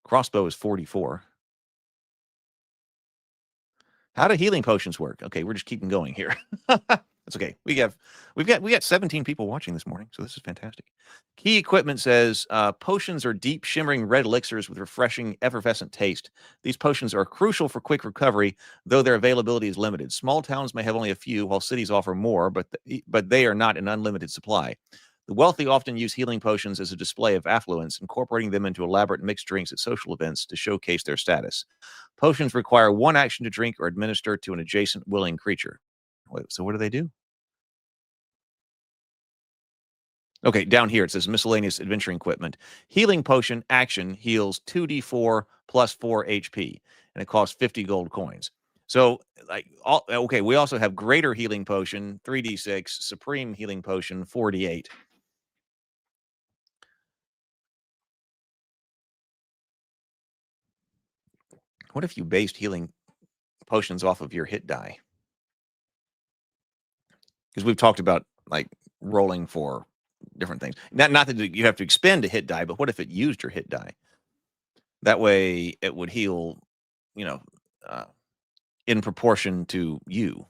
Crossbow is 44. How do healing potions work? Okay, we're just keeping going here. That's okay. We got 17 people watching this morning, so this is fantastic. Key equipment says potions are deep, shimmering red elixirs with refreshing, effervescent taste. These potions are crucial for quick recovery, though their availability is limited. Small towns may have only a few, while cities offer more, but they are not an unlimited supply. The wealthy often use healing potions as a display of affluence, incorporating them into elaborate mixed drinks at social events to showcase their status. Potions require one action to drink or administer to an adjacent willing creature. Wait, so what do they do? Okay, down here it says miscellaneous adventuring equipment. Healing potion action heals 2d4 plus 4 HP, and it costs 50 gold coins. So, okay, we also have greater healing potion 3d6, supreme healing potion 4d8. What if you based healing potions off of your hit die? Because we've talked about like rolling for different things. Not that you have to expend a hit die, but what if it used your hit die? That way it would heal, in proportion to you.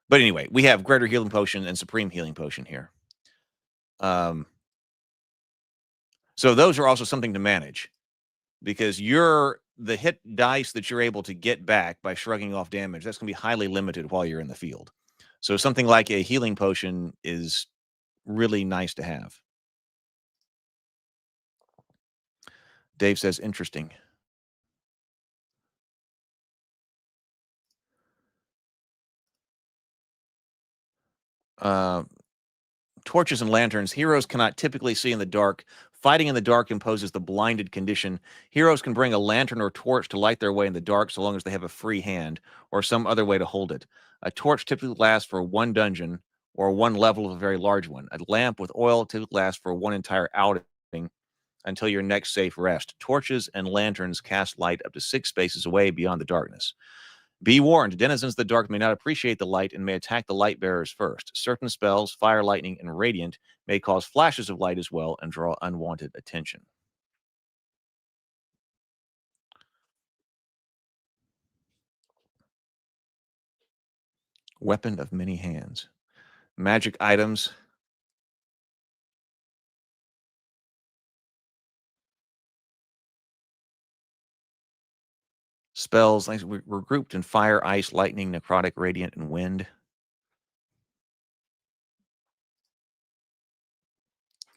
But anyway, we have greater healing potion and supreme healing potion here. So those are also something to manage, because the hit dice that you're able to get back by shrugging off damage, that's going to be highly limited while you're in the field. So something like a healing potion is really nice to have. Dave says, interesting. Torches and lanterns. Heroes cannot typically see in the dark. Fighting in the dark imposes the blinded condition. Heroes can bring a lantern or torch to light their way in the dark so long as they have a free hand or some other way to hold it. A torch typically lasts for one dungeon or one level of a very large one. A lamp with oil typically lasts for one entire outing until your next safe rest. Torches and lanterns cast light up to 6 spaces away beyond the darkness. Be warned, denizens of the dark may not appreciate the light and may attack the light bearers first. Certain spells, fire, lightning, and radiant, may cause flashes of light as well and draw unwanted attention. Weapon of many hands. Magic items. Spells, we're grouped in fire, ice, lightning, necrotic, radiant, and wind.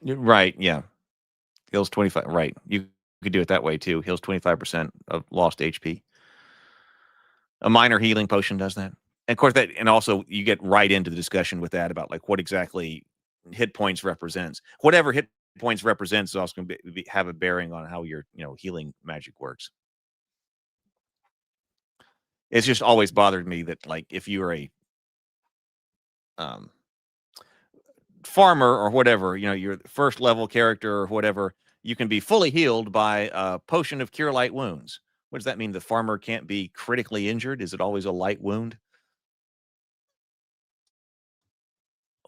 Right, yeah. Heals 25, right. You could do it that way too. Heals 25% of lost HP. A minor healing potion does that. And of course, and also you get right into the discussion with that about like what exactly hit points represents. Whatever hit points represents is also going to have a bearing on how your healing magic works. It's just always bothered me that like if you're a farmer or whatever, your first level character or whatever, you can be fully healed by a potion of cure light wounds. What does that mean? The farmer can't be critically injured? Is it always a light wound?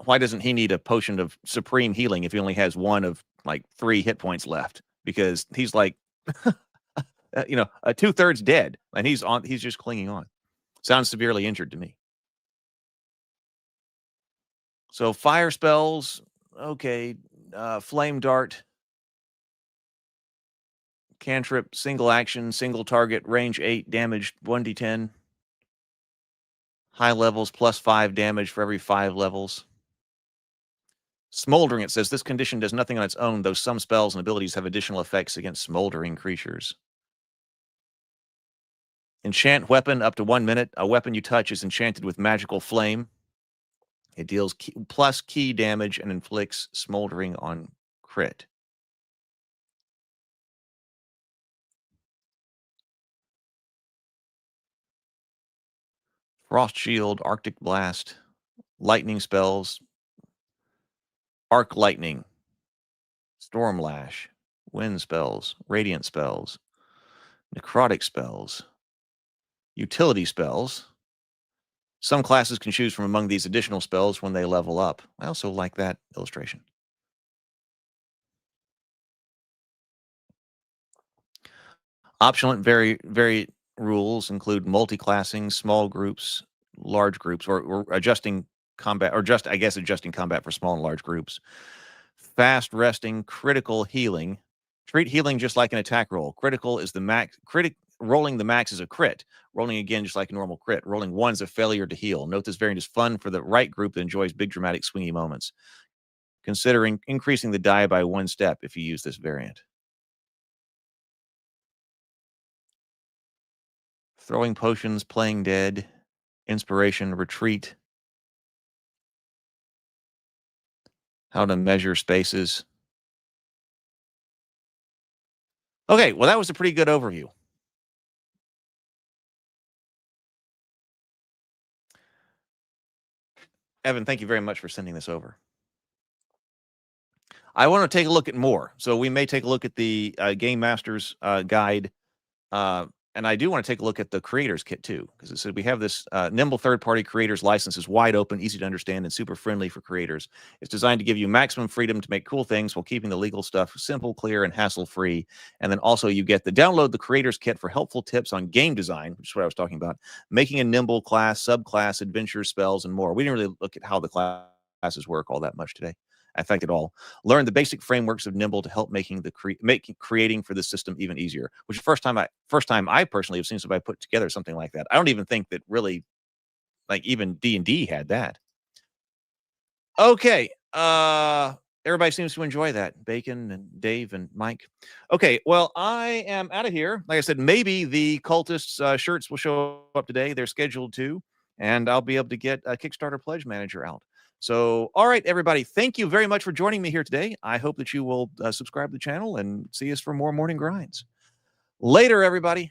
Why doesn't he need a potion of supreme healing if he only has one of like 3 hit points left? Because he's like, 2/3 dead, and he's just clinging on. Sounds severely injured to me. So fire spells, okay. Flame dart, cantrip, single action, single target, range 8, damage 1d10. High levels +5 damage for every 5 levels. Smoldering, it says this condition does nothing on its own, though some spells and abilities have additional effects against smoldering creatures. Enchant weapon up to 1 minute. A weapon you touch is enchanted with magical flame. It deals plus key damage and inflicts smoldering on crit. Frost shield, Arctic blast, lightning spells, arc lightning, storm lash, wind spells, radiant spells, necrotic spells, utility spells. Some classes can choose from among these additional spells when they level up. I also like that illustration. Optional and very rules include multi-classing, small groups, large groups, or adjusting combat, or just, I guess, adjusting combat for small and large groups. Fast resting, critical healing. Treat healing just like an attack roll. Critical is the max. Rolling the max is a crit. Rolling again just like a normal crit. Rolling 1 is a failure to heal. Note this variant is fun for the right group that enjoys big dramatic swingy moments. Considering increasing the die by 1 step if you use this variant. Throwing potions, playing dead, inspiration, retreat. How to measure spaces. Okay, well, that was a pretty good overview. Evan, thank you very much for sending this over. I want to take a look at more. So we may take a look at the Game Master's guide. And I do want to take a look at the Creators Kit too, because it said we have this Nimble third-party creators license is wide open, easy to understand, and super friendly for creators. It's designed to give you maximum freedom to make cool things while keeping the legal stuff simple, clear, and hassle-free. And then also you get the download the Creators Kit for helpful tips on game design, which is what I was talking about, making a Nimble class, subclass, adventures, spells, and more. We didn't really look at how the classes work all that much today. In fact, at all. Learn the basic frameworks of Nimble to help making creating for the system even easier. Which first time I personally have seen somebody put together something like that. I don't even think that really, like, even D&D had that. Okay, everybody seems to enjoy that. Bacon and Dave and Mike. Okay, well, I am out of here. Like I said, maybe the cultists shirts will show up today. They're scheduled to, and I'll be able to get a Kickstarter pledge manager out. So, all right, everybody, thank you very much for joining me here today. I hope that you will subscribe to the channel and see us for more morning grinds. Later, everybody.